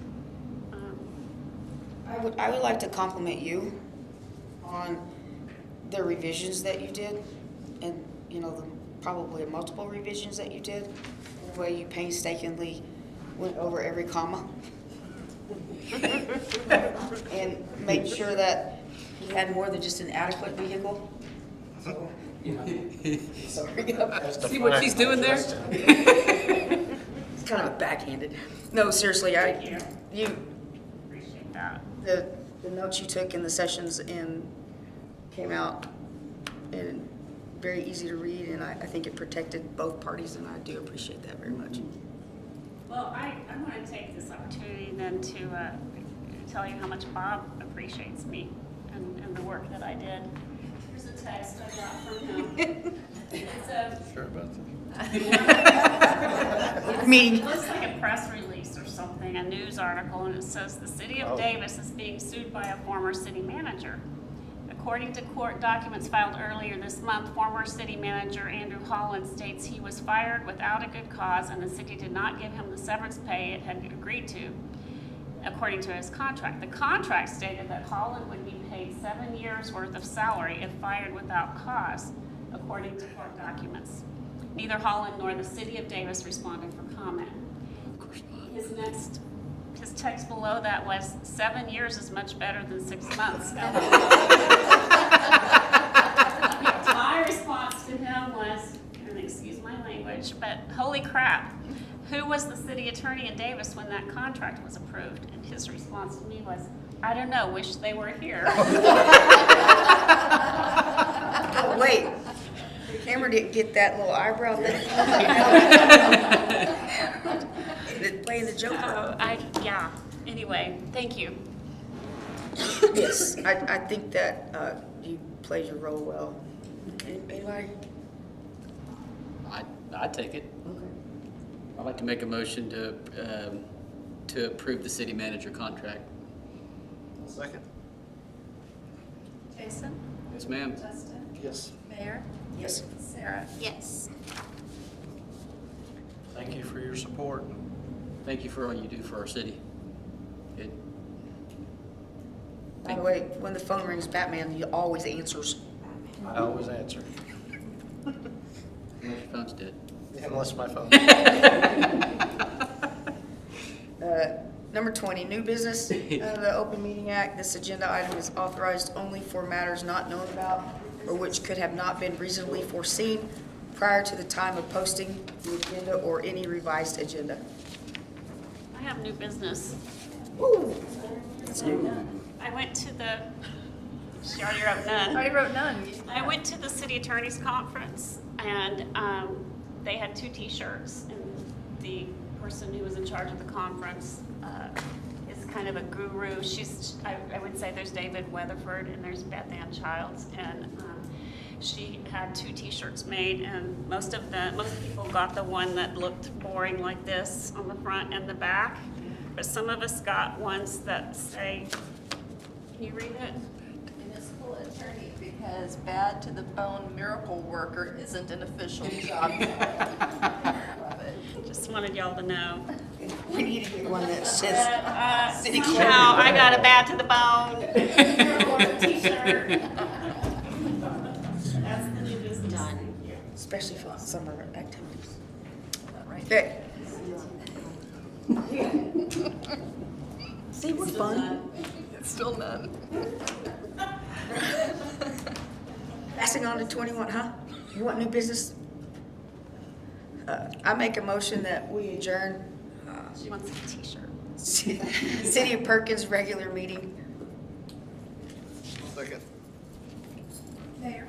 I would like to compliment you on the revisions that you did, and, you know, the probably multiple revisions that you did, the way you painstakingly went over every comma. And made sure that he had more than just an adequate vehicle. So, sorry. See what she's doing there? It's kind of a backhanded. No, seriously, you, Appreciate that. the notes you took in the sessions and came out and very easy to read, and I think it protected both parties, and I do appreciate that very much. Well, I'm going to take this opportunity then to tell you how much Bob appreciates me and the work that I did. Here's a text I got from him. It's a, Sure about that? Meeting. It looks like a press release or something, a news article, and it says, "The city of Davis is being sued by a former city manager. According to court documents filed earlier this month, former city manager Andrew Holland states he was fired without a good cause and the city did not give him the severance pay it had agreed to, according to his contract. The contract stated that Holland would be paid 7 years' worth of salary if fired without cause, according to court documents. Neither Holland nor the city of Davis responded for comment. His text below that was, 7 years is much better than 6 months. My response to him was, and excuse my language, but holy crap, who was the city attorney in Davis when that contract was approved? And his response to me was, I don't know, wish they were here. Oh, wait, the camera didn't get that little eyebrow thing. Playing the joker. Yeah, anyway, thank you. Yes, I think that you played your role well. Anybody? I'd take it. Okay. I'd like to make a motion to approve the city manager contract. Second. Jason? Yes, ma'am. Justin? Yes. Mayor? Yes. Sarah? Yes. Thank you for your support. Thank you for all you do for our city. By the way, when the phone rings, Batman, he always answers. I always answer, Unless your phone's dead. unless my phone. Number 20, new business, the Open Meeting Act. This agenda item is authorized only for matters not known about or which could have not been reasonably foreseen prior to the time of posting the agenda or any revised agenda. I have new business. Woo! That's new. I went to she already wrote none. Already wrote none. I went to the city attorney's conference and they had 2 t-shirts, and the person who was in charge of the conference is kind of a guru. I would say there's David Weatherford and there's Beth Ann Childs, and she had 2 t-shirts made, and most people got the one that looked boring like this on the front and the back, but some of us got ones that say, can you read it? Municipal attorney, because bad to the bone miracle worker isn't an official job. Love it. Just wanted y'all to know. We need to get one that says city clerk. No, I got a bad to the bone. That's the new business. Done. Especially for summer activities. Right. Okay. See, we're fun. It's still none. Passing on to 21, huh? You want new business? I make a motion that we adjourn She wants a t-shirt. City of Perkins regular meeting. Second. Mayor,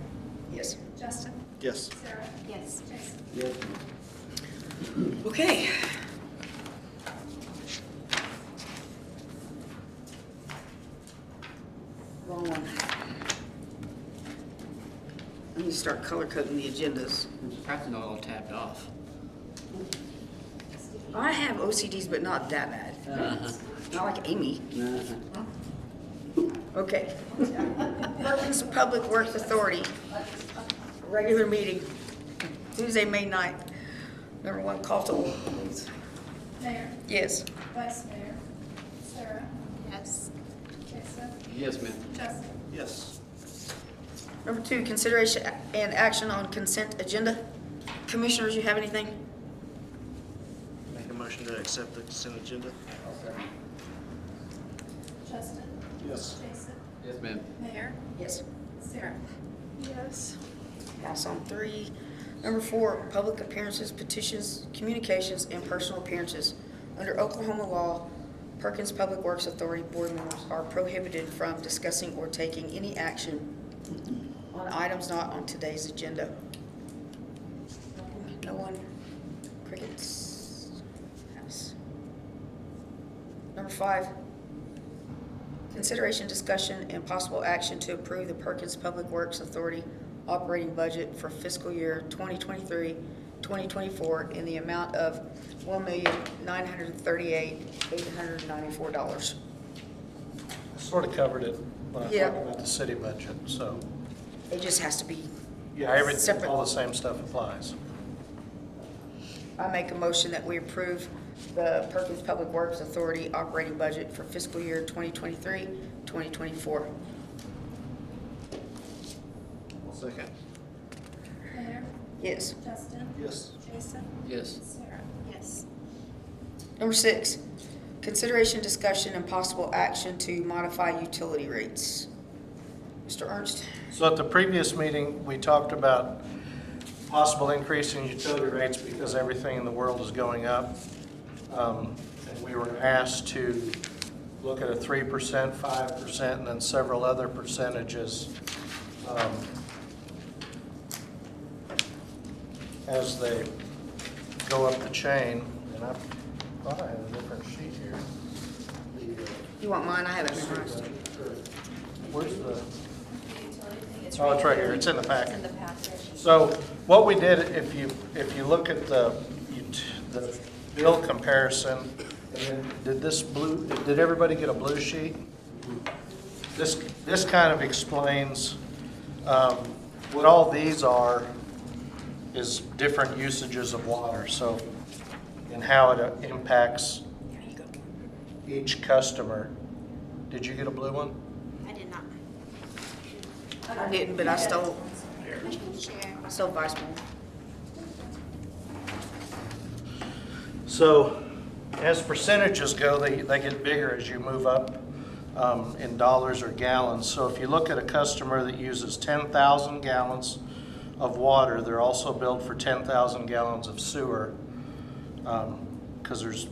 Yes. Justin, Yes. Sarah, Yes. Jason. Okay. Wrong one. I need to start color coding the agendas. Perhaps not all tapped off. I have OCDs, but not that bad. Not like Amy. Okay. Perkins Public Works Authority, regular meeting, Tuesday, May 9th. Number one, call to order, please. Mayor, Yes. Vice Mayor, Sarah, Yes. Jason, Yes, ma'am. Justin. Yes. Number two, consideration and action on consent agenda. Commissioners, you have anything? Make a motion to accept the consent agenda. Justin, Yes. Jason, Yes, ma'am. Mayor, Yes. Sarah. Yes. Pass on three. Number four, public appearances, petitions, communications, and personal appearances. Under Oklahoma law, Perkins Public Works Authority board members are prohibited from discussing or taking any action on items not on today's agenda. No one? Crickets? Yes. Number five, consideration, discussion, and possible action to approve the Perkins Public Works Authority operating budget for fiscal year 2023-2024 in the amount of $1,938,894. Sort of covered it when I Yeah. talked about the city budget, so, It just has to be, yeah, everything, Separate. all the same stuff applies. I make a motion that we approve the Perkins Public Works Authority operating budget for fiscal year 2023-2024. Second. Mayor, Yes. Justin, Yes. Jason, Yes. Sarah. Yes. Number six, consideration, discussion, and possible action to modify utility rates. Mr. Ernst? So at the previous meeting, we talked about possible increase in utility rates because everything in the world is going up. And we were asked to look at a 3%, 5%, and then several other percentages as they go up the chain. And I thought I had a different sheet here. You want mine? I have it memorized. Where's the? Oh, it's right here. It's in the packet. It's in the packet. So what we did, if you look at the bill comparison, and then did everybody get a blue sheet? This kind of explains what all these are is different usages of water, so, and how it impacts each customer. Did you get a blue one? I did not. I didn't, but I stole Vice Mayor. So as percentages go, they get bigger as you move up in dollars or gallons. So if you look at a customer that uses 10,000 gallons of water, they're also billed for 10,000 gallons of sewer because there's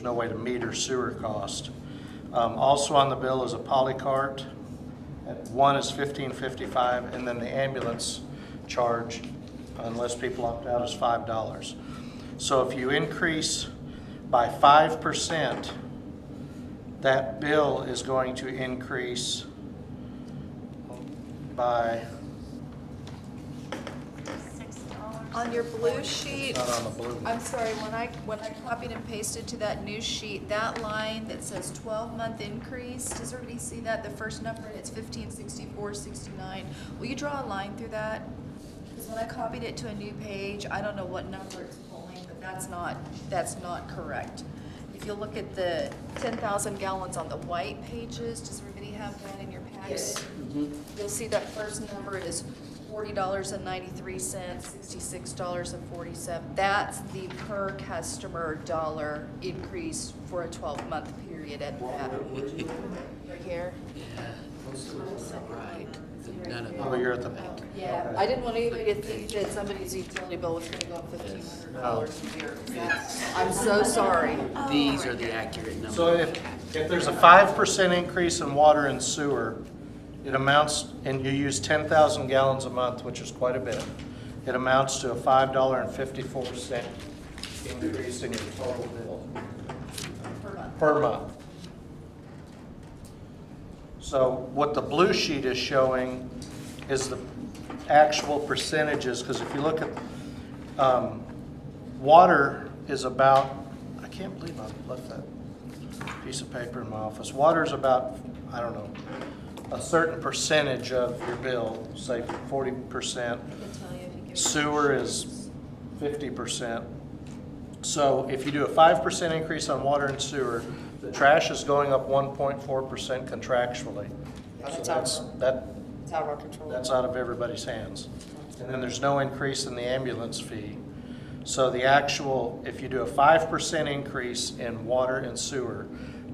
no way to meter sewer cost. Also on the bill is a polycart. One is $15.55, and then the ambulance charge, unless people opt out, is $5. So if you increase by 5%, that bill is going to increase by, $6. On your blue sheet, not on the blue one. I'm sorry, when I copied and pasted to that new sheet, that line that says 12-month increase, does everybody see that? The first number, it's 1564.69. Will you draw a line through that? Because when I copied it to a new page, I don't know what number it's pulling, but that's not correct. if you look at the 10,000 gallons on the white pages, does everybody have that in your packet? Yes. You'll see that first number is $40.93, $66.47. That's the per customer dollar increase for a 12-month period at that. Right here. Right. None of Oh, them. you're at the, Yeah, I didn't want anybody to think that somebody's utility bill was gonna go up $1,500 a year. I'm so sorry. These are the accurate numbers. so if there's a 5% increase in water and sewer, it amounts, and you use 10,000 gallons a month, which is quite a bit, it amounts to a $5.54 increase in your total bill per month. So what the blue sheet is showing is the actual percentages, because if you look at, water is about, I can't believe I left that piece of paper in my office. Water is about, I don't know, a certain percentage of your bill, say 40%. Sewer is 50%. So if you do a 5% increase on water and sewer, the trash is going up 1.4% contractually. So that's It's out of our control. that's out of everybody's hands. And then there's no increase in the ambulance fee. So the actual, if you do a 5% increase in water and sewer,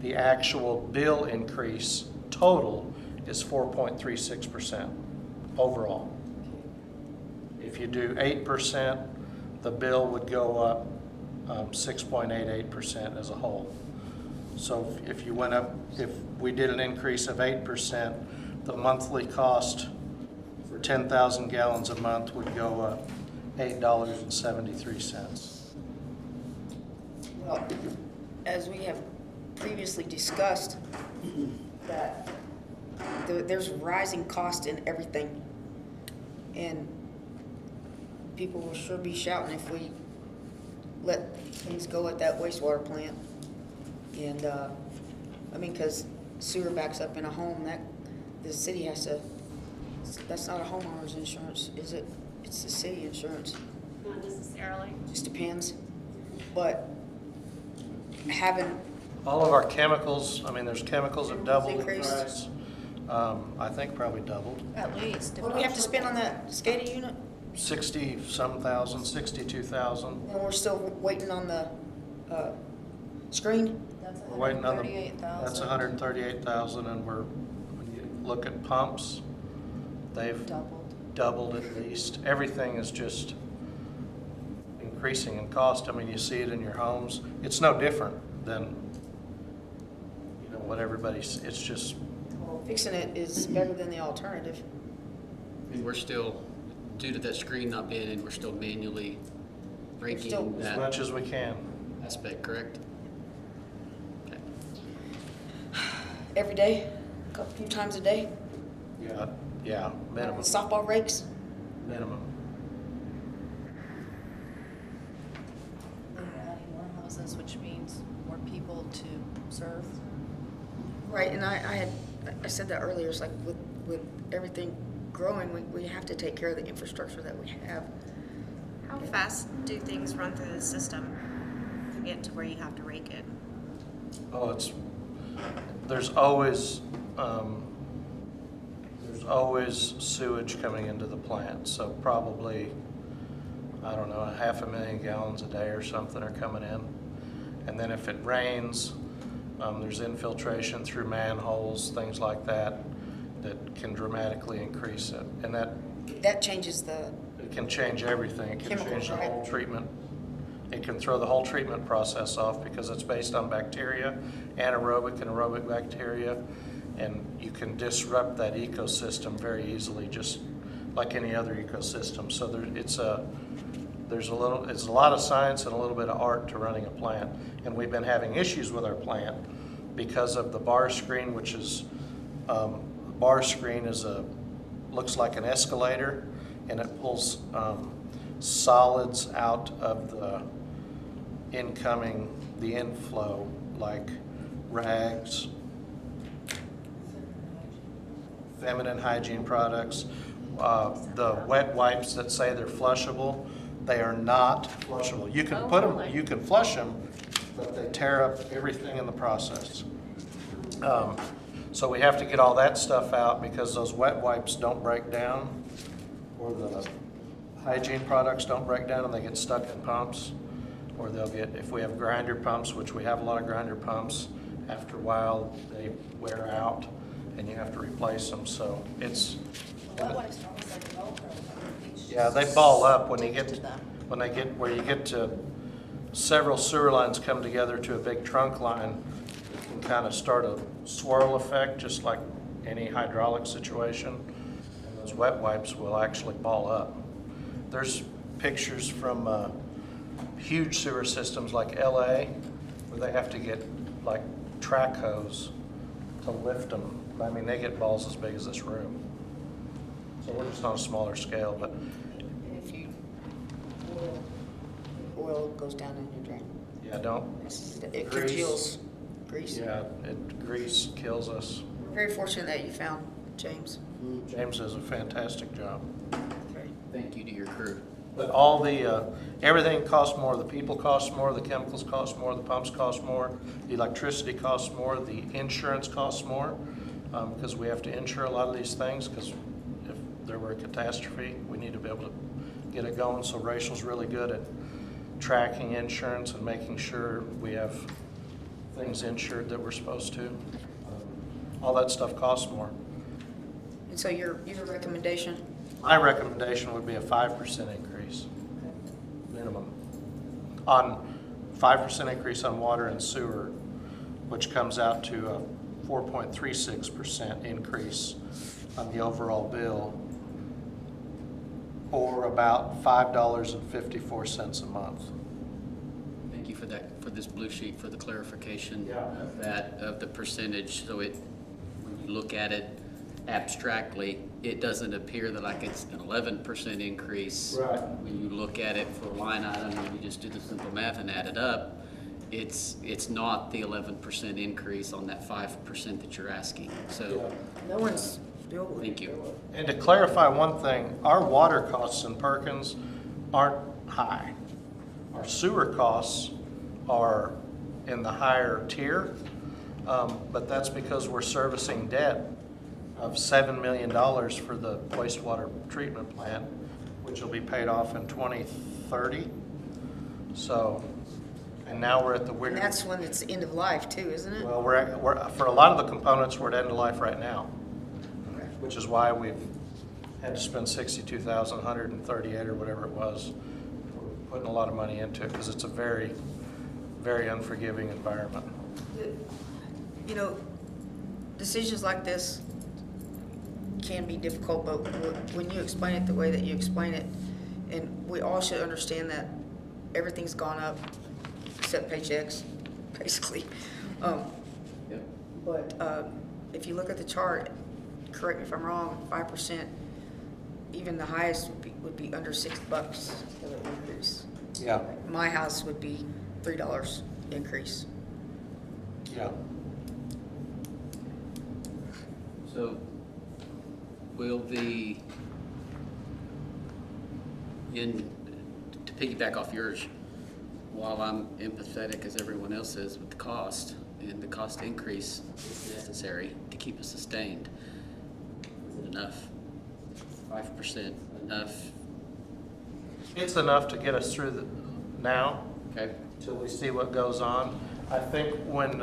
the actual bill increase total is 4.36% overall. If you do 8%, the bill would go up 6.88% as a whole. So if you went up, if we did an increase of 8%, the monthly cost for 10,000 gallons a month would go up $8.73. Well, as we have previously discussed, that there's rising cost in everything. And people will sure be shouting if we let things go at that wastewater plant. And, I mean, because sewer backs up in a home, that, the city has to, that's not a homeowner's insurance, is it? It's the city insurance. Not necessarily. Just depends. But having, All of our chemicals, I mean, there's chemicals that doubled in Increased. price. I think probably doubled. At least. if what do we not have to spend on that SCADA unit? 60-some thousand, 62,000. And we're still waiting on the, screen? That's We're waiting on the, 138,000. that's 138,000, and when you look at pumps, they've doubled at least. Everything is just increasing in cost. I mean, you see it in your homes. It's no different than, you know, what everybody's, it's just, Well, fixing it is better than the alternative. And we're still, due to that screen not being in, we're still manually still- breaking as that much as we can. aspect, correct? Okay. Every day, a couple, few times a day. Yeah, minimum, Softball rakes. minimum. They're adding more houses, which means more people to serve. Right, and I said that earlier, it's like with everything growing, we have to take care of the infrastructure that we have. How fast do things run through the system to get to where you have to rake it? Oh, there's always sewage coming into the plant, so probably, I don't know, 500,000 gallons a day or something are coming in. And then if it rains, there's infiltration through manholes, things like that, that can dramatically increase it. And That changes the, it can change everything. It can Chemicals, change the right? whole treatment. It can throw the whole treatment process off because it's based on bacteria, anaerobic and aerobic bacteria, and you can disrupt that ecosystem very easily, just like any other ecosystem. So it's a lot of science and a little bit of art to running a plant. And we've been having issues with our plant because of the bar screen, which is, looks like an escalator, and it pulls solids out of the inflow, like rags, feminine hygiene products, the wet wipes that say they're flushable, they are not flushable. You can put them, you can flush them, but they tear up everything in the process. So we have to get all that stuff out because those wet wipes don't break down, or the hygiene products don't break down and they get stuck in pumps, or they'll get, if we have grinder pumps, which we have a lot of grinder pumps, after a while they wear out and you have to replace them. So it's, yeah, they ball up when you get, where you get to several sewer lines come together to a big trunk line. It can kind of start a swirl effect, just like any hydraulic situation. And those wet wipes will actually ball up. There's pictures from huge sewer systems like LA where they have to get like track hose to lift them. I mean, they get balls as big as this room. So we're just on a smaller scale, but If you, oil goes down in your drain. yeah, don't. It Grease. congeals grease. Yeah, grease kills us. We're very fortunate that you found James. James does a fantastic job. Thank you to your crew. But all the, everything costs more. The people cost more, the chemicals cost more, the pumps cost more, the electricity costs more, the insurance costs more, because we have to insure a lot of these things, because if there were a catastrophe, we need to be able to get it going. So Rachel's really good at tracking insurance and making sure we have things insured that we're supposed to. All that stuff costs more. And so your recommendation? My recommendation would be a 5% increase, minimum, on 5% increase on water and sewer, which comes out to a 4.36% increase on the overall bill, or about $5.54 a month. Thank you for that, for this blue sheet, for the clarification Yeah. of that, of the percentage. So it, when you look at it abstractly, it doesn't appear that like it's an 11% increase. Right. When you look at it for a line item and you just do the simple math and add it up, it's not the 11% increase on that 5% that you're asking. So, No one's still. thank you. And to clarify one thing, our water costs in Perkins aren't high. Our sewer costs are in the higher tier, but that's because we're servicing debt of $7 million for the wastewater treatment plant, which will be paid off in 2030. So, and now we're at the And that's when it's end of life too, isn't it? well, we're for a lot of the components, we're at end of life right now, which is why we've had to spend $62,138 or whatever it was. We're putting a lot of money into it because it's a very, very unforgiving environment. You know, decisions like this can be difficult, but when you explain it the way that you explain it, and we all should understand that everything's gone up except paychecks, basically. Yep. But if you look at the chart, correct me if I'm wrong, 5%, even the highest would be under $6 of an increase. Yeah, My house would be $3 increase. yeah. So, will the, to piggyback off yours, while I'm empathetic as everyone else is with the cost, and the cost increase is necessary to keep us sustained, is it enough? 5% enough? It's enough to get us through now, Okay. till we see what goes on. I think when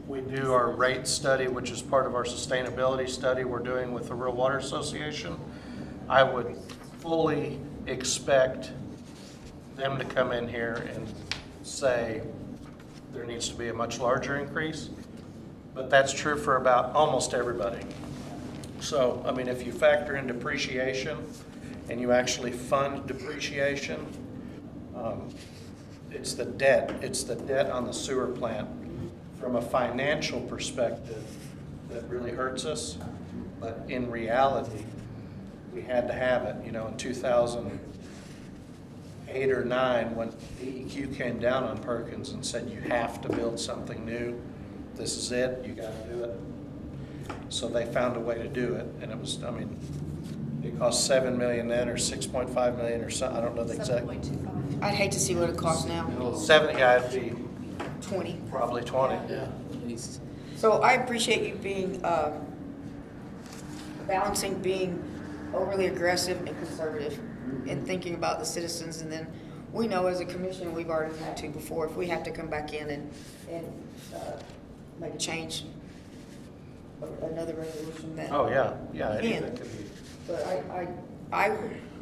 we do our rate study, which is part of our sustainability study we're doing with the Rural Water Association, I would fully expect them to come in here and say there needs to be a much larger increase. But that's true for about almost everybody. So, I mean, if you factor in depreciation and you actually fund depreciation, it's the debt on the sewer plant from a financial perspective that really hurts us. But in reality, we had to have it, you know, in 2008 or 9, when DEQ came down on Perkins and said, you have to build something new. This is it, you gotta do it. So they found a way to do it, and it was, I mean, it cost $7 million then, or $6.5 million or something, I don't know the exact. 7.25. I'd hate to see what it costs now. 7, yeah, it'd be 20. Probably 20, yeah. He's- So I appreciate you being, balancing being overly aggressive and conservative and thinking about the citizens. And then we know as a commission, we've already had to before, if we have to come back in and make a change, or another resolution that. Oh, yeah, yeah, We can. anything could be. But I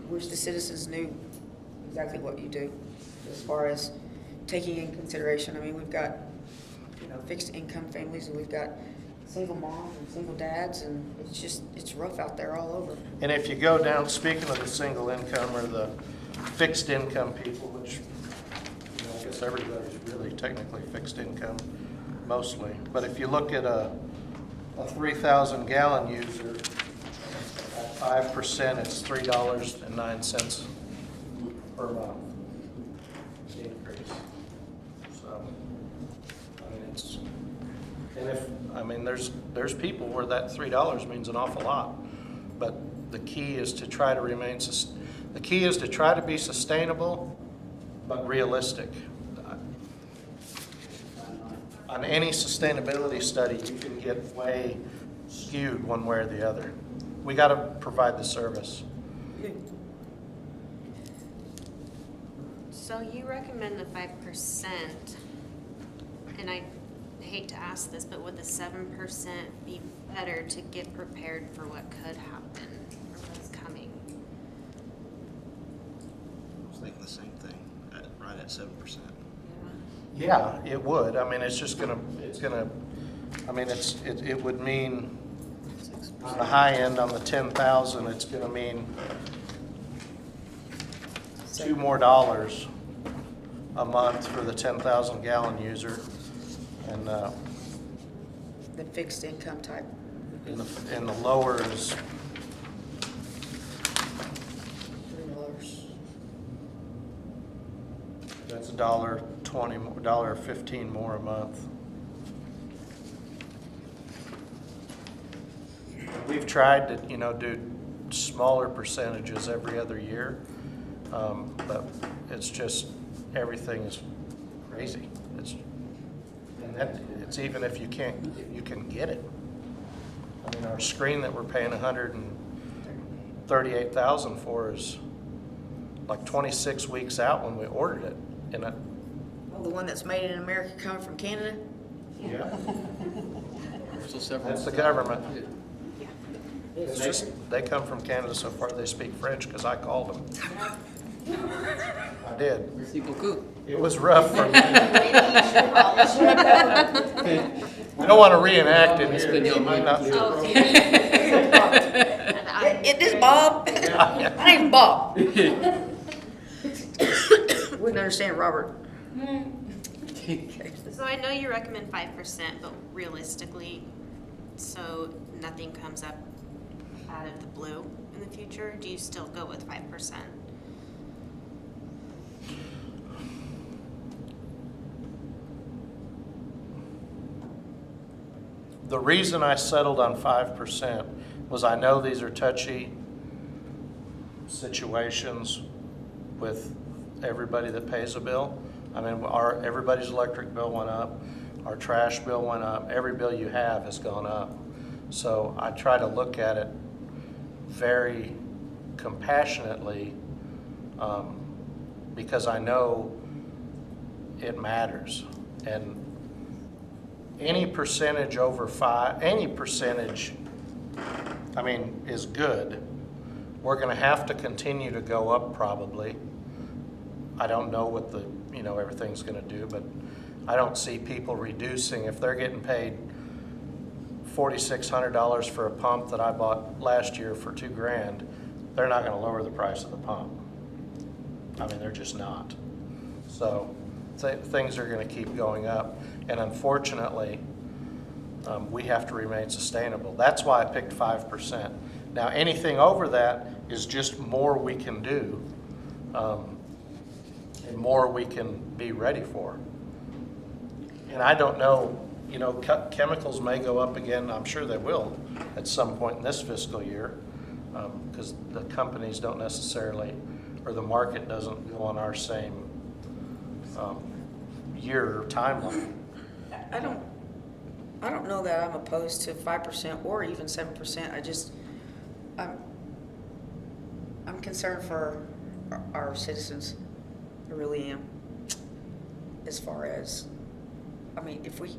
wish the citizens knew exactly what you do as far as taking in consideration. I mean, we've got, fixed income families, and we've got single moms and single dads, and it's rough out there all over. And if you go down, speaking of the single income or the fixed income people, which, I guess everybody's really technically fixed income mostly. But if you look at a 3,000 gallon user, at 5%, it's $3.09 per month increase. So, there's people where that $3 means an awful lot. But the key is to try to be sustainable, but realistic. On any sustainability study, you can get way skewed one way or the other. We got to provide the service. So you recommend the 5%, and I hate to ask this, but would the 7% be better to get prepared for what could happen or what's coming? I was thinking the same thing, right at 7%. Yeah, it would. I mean, it would mean on the high end, on the 10,000, it's gonna mean $2 more a month for the 10,000 gallon user. And, The fixed income type. in the lower is, $3. that's $1.20, $1.15 more a month. We've tried to, do smaller percentages every other year, but it's just, everything is crazy. It's even if you can get it. I mean, our screen that we're paying $138,000 for is like 26 weeks out when we ordered it. And Oh, the one that's made in America coming from Canada? yeah, So several. that's the government. It's They come from Canada so far, they speak French because I called them. I did. Merci beaucoup. It was rough for me. We don't want to reenact it here. It might not be appropriate. It is Bob. My name's Bob. Wouldn't understand Robert. So I know you recommend 5%, but realistically, so nothing comes up out of the blue in the future, do you still go with 5%? The reason I settled on 5% was I know these are touchy situations with everybody that pays a bill. I mean, everybody's electric bill went up, our trash bill went up, every bill you have has gone up. So I try to look at it very compassionately because I know it matters. And any percentage over 5, any percentage, is good. We're gonna have to continue to go up probably. I don't know what everything's gonna do, but I don't see people reducing. If they're getting paid $4,600 for a pump that I bought last year for $2,000, they're not gonna lower the price of the pump. They're just not. So things are gonna keep going up. And unfortunately, we have to remain sustainable. That's why I picked 5%. Now, anything over that is just more we can do, and more we can be ready for. And I don't know, chemicals may go up again. I'm sure they will at some point in this fiscal year, because the companies don't necessarily, or the market doesn't go on our same year timeline. I don't know that I'm opposed to 5% or even 7%. I'm concerned for our citizens. I really am. As far as, I mean, if we,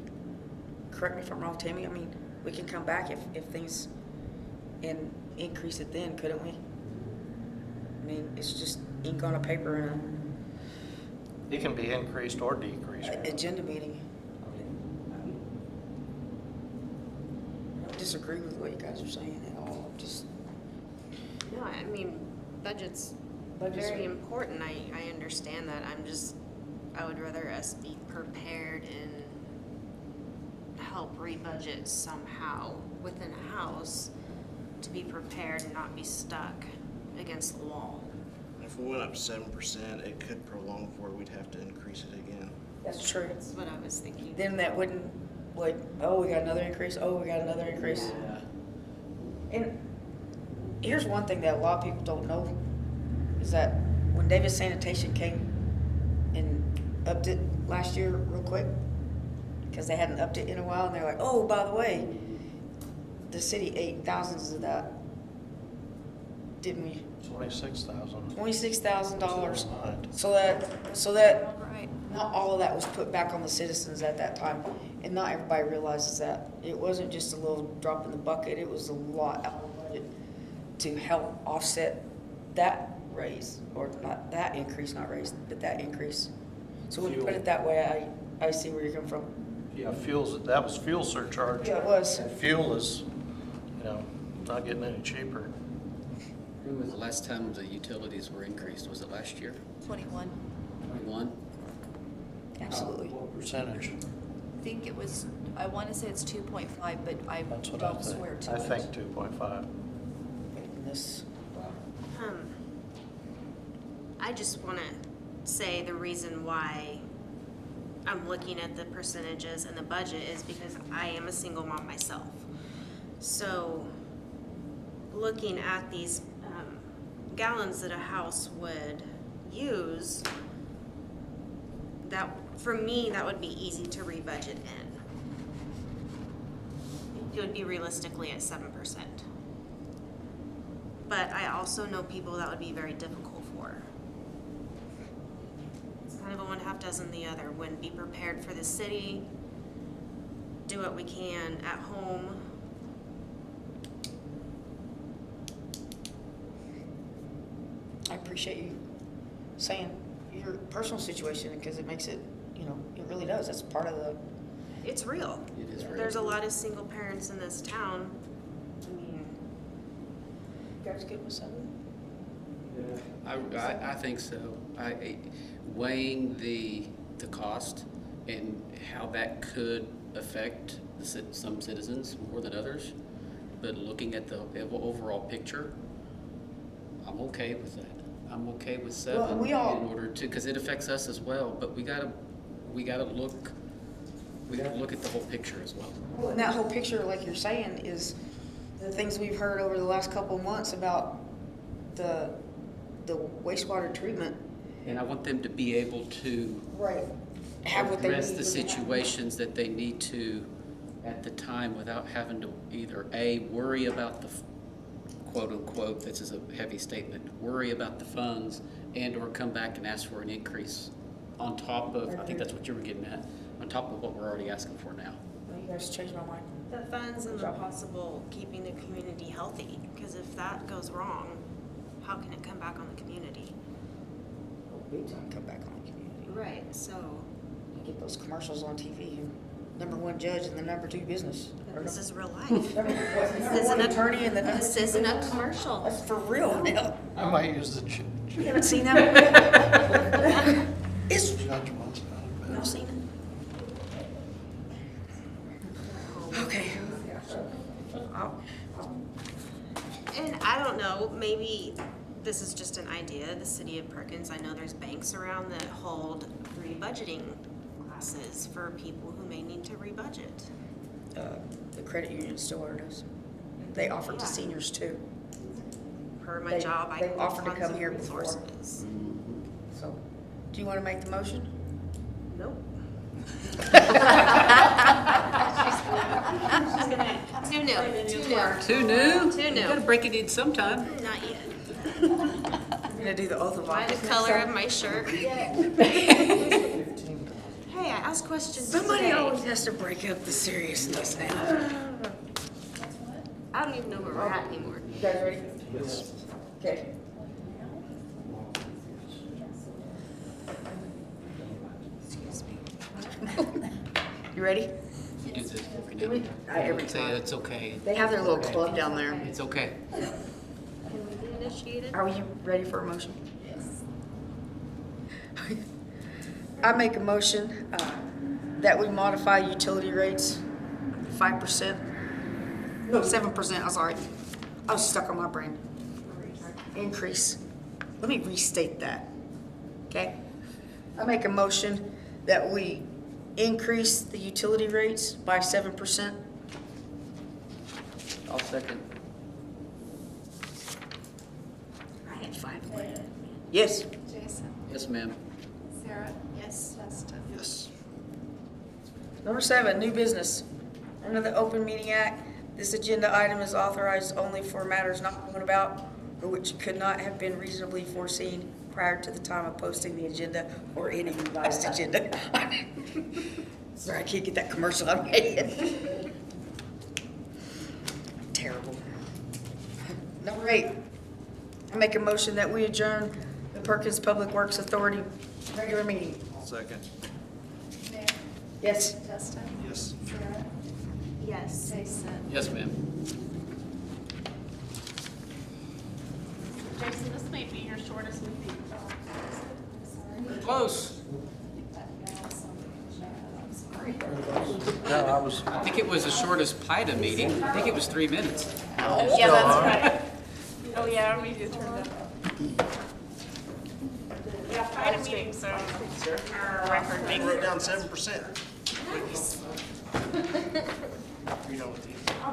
correct me if I'm wrong, Tammy, I mean, we can come back if things, and increase it then, couldn't we? I mean, it's just ink on a paper and It can be increased or decreased. a agenda meeting. I don't disagree with what you guys are saying at all, just. No, I mean, budget's Budget's- very important. I understand that. I would rather us be prepared and help rebudget somehow within a house to be prepared and not be stuck against the wall. If we went up 7%, it could prolong for we'd have to increase it again. That's true. That's what I was thinking. Then that wouldn't, like, oh, we got another increase, oh, we got another increase. And here's one thing that a lot of people don't know, is that when Davis Sanitation came and upped it last year real quick, because they hadn't upped it in a while, and they're like, oh, by the way, the city ate thousands of that, didn't we? 26,000. $26,000. Right. So that Right. not all of that was put back on the citizens at that time, and not everybody realizes that. It wasn't just a little drop in the bucket, it was a lot out of the budget to help offset that raise, or not that increase, not raise, but that increase. So when you put it that way, I see where you're coming from. Yeah, that was fuel surcharge. Yeah, it was. And fuel is, not getting any cheaper. When was the last time the utilities were increased? Was it last year? 21. 21? Absolutely. What percentage? I think it was, I want to say it's 2.5, but I That's what I don't swear think. to I it. think 2.5. This, I just want to say the reason why I'm looking at the percentages and the budget is because I am a single mom myself. So looking at these gallons that a house would use, that for me, that would be easy to rebudget in. It would be realistically at 7%. But I also know people that would be very difficult for. It's kind of a one half dozen the other. When be prepared for the city, do what we can at home. I appreciate you saying your personal situation, because it makes it, it really does. That's part of the, It's real. It is real. There's a lot of single parents in this town. I mean, you guys good with 7? I think so. Weighing the cost and how that could affect some citizens more than others, but looking at the overall picture, I'm okay with that. I'm okay with 7 Well, we all- in order to, because it affects us as well. But we gotta look at the whole picture as well. Well, and that whole picture, like you're saying, is the things we've heard over the last couple of months about the wastewater treatment. And I want them to be able to Right. Have what they need. address the situations that they need to at the time without having to either worry about the quote unquote, this is a heavy statement, worry about the funds and or come back and ask for an increase on top of, I think that's what you were getting at, on top of what we're already asking for now. Well, you guys changed my mind. the funds and the possible keeping the community healthy. Because if that goes wrong, how can it come back on the community? Big time come back on the community. Right, so. You get those commercials on TV, and #1 judge and the #2 business. Or This is real life. number This one isn't attorney and the This isn't a commercial. That's for real now. I might use the You haven't seen that? It's, judge once out of you bed. seen it? Okay. And I don't know, maybe this is just an idea, the city of Perkins, I know there's banks around that hold free budgeting classes for people who may need to rebudget. The credit union Stillwater does. They offer it to Yeah. seniors too. Per my They- job, I they've hold offered to tons come of here before. resources. So, do you want to make the motion? Nope. Too new, too new. Too new? Too new. You gotta break it in sometime. Not yet. I'm gonna do the oath of By office. the color of my shirt. Hey, I asked questions Somebody today. always has to break up the seriousness now. I don't even know where we're at anymore. You guys ready? Yes. Okay. You ready? You do this every now and Every then. Say time. it's okay. They have their little club down there. It's okay. Can we be initiated? Are you ready for a motion? I make a motion that we modify utility rates 5%. No, 7%, I'm sorry. I was stuck on my brain. Increase. Let me restate that, okay? I make a motion that we increase the utility rates by 7%. I'll second. I had 5. Yes. Jason, Yes, ma'am. Sarah? Yes. Justin? Yes. Number 7, new business. Under the Open Meeting Act, this agenda item is authorized only for matters not known about or which could not have been reasonably foreseen prior to the time of posting the agenda or any revised agenda. Sorry, I can't get that commercial out of my head. Terrible. Number 8, I make a motion that we adjourn the Perkins Public Works Authority regular meeting. Second. Mayor? Yes. Justin? Yes. Sarah? Yes. Jason? Yes, ma'am. Jason, this may be your shortest meeting. Close. No, I was. I think it was the shortest PIDA meeting. I think it was 3 minutes. Yeah, that's right. Oh, yeah, we did turn that. Yeah, I had a meeting, so our record I makes wrote down 7%. You know what these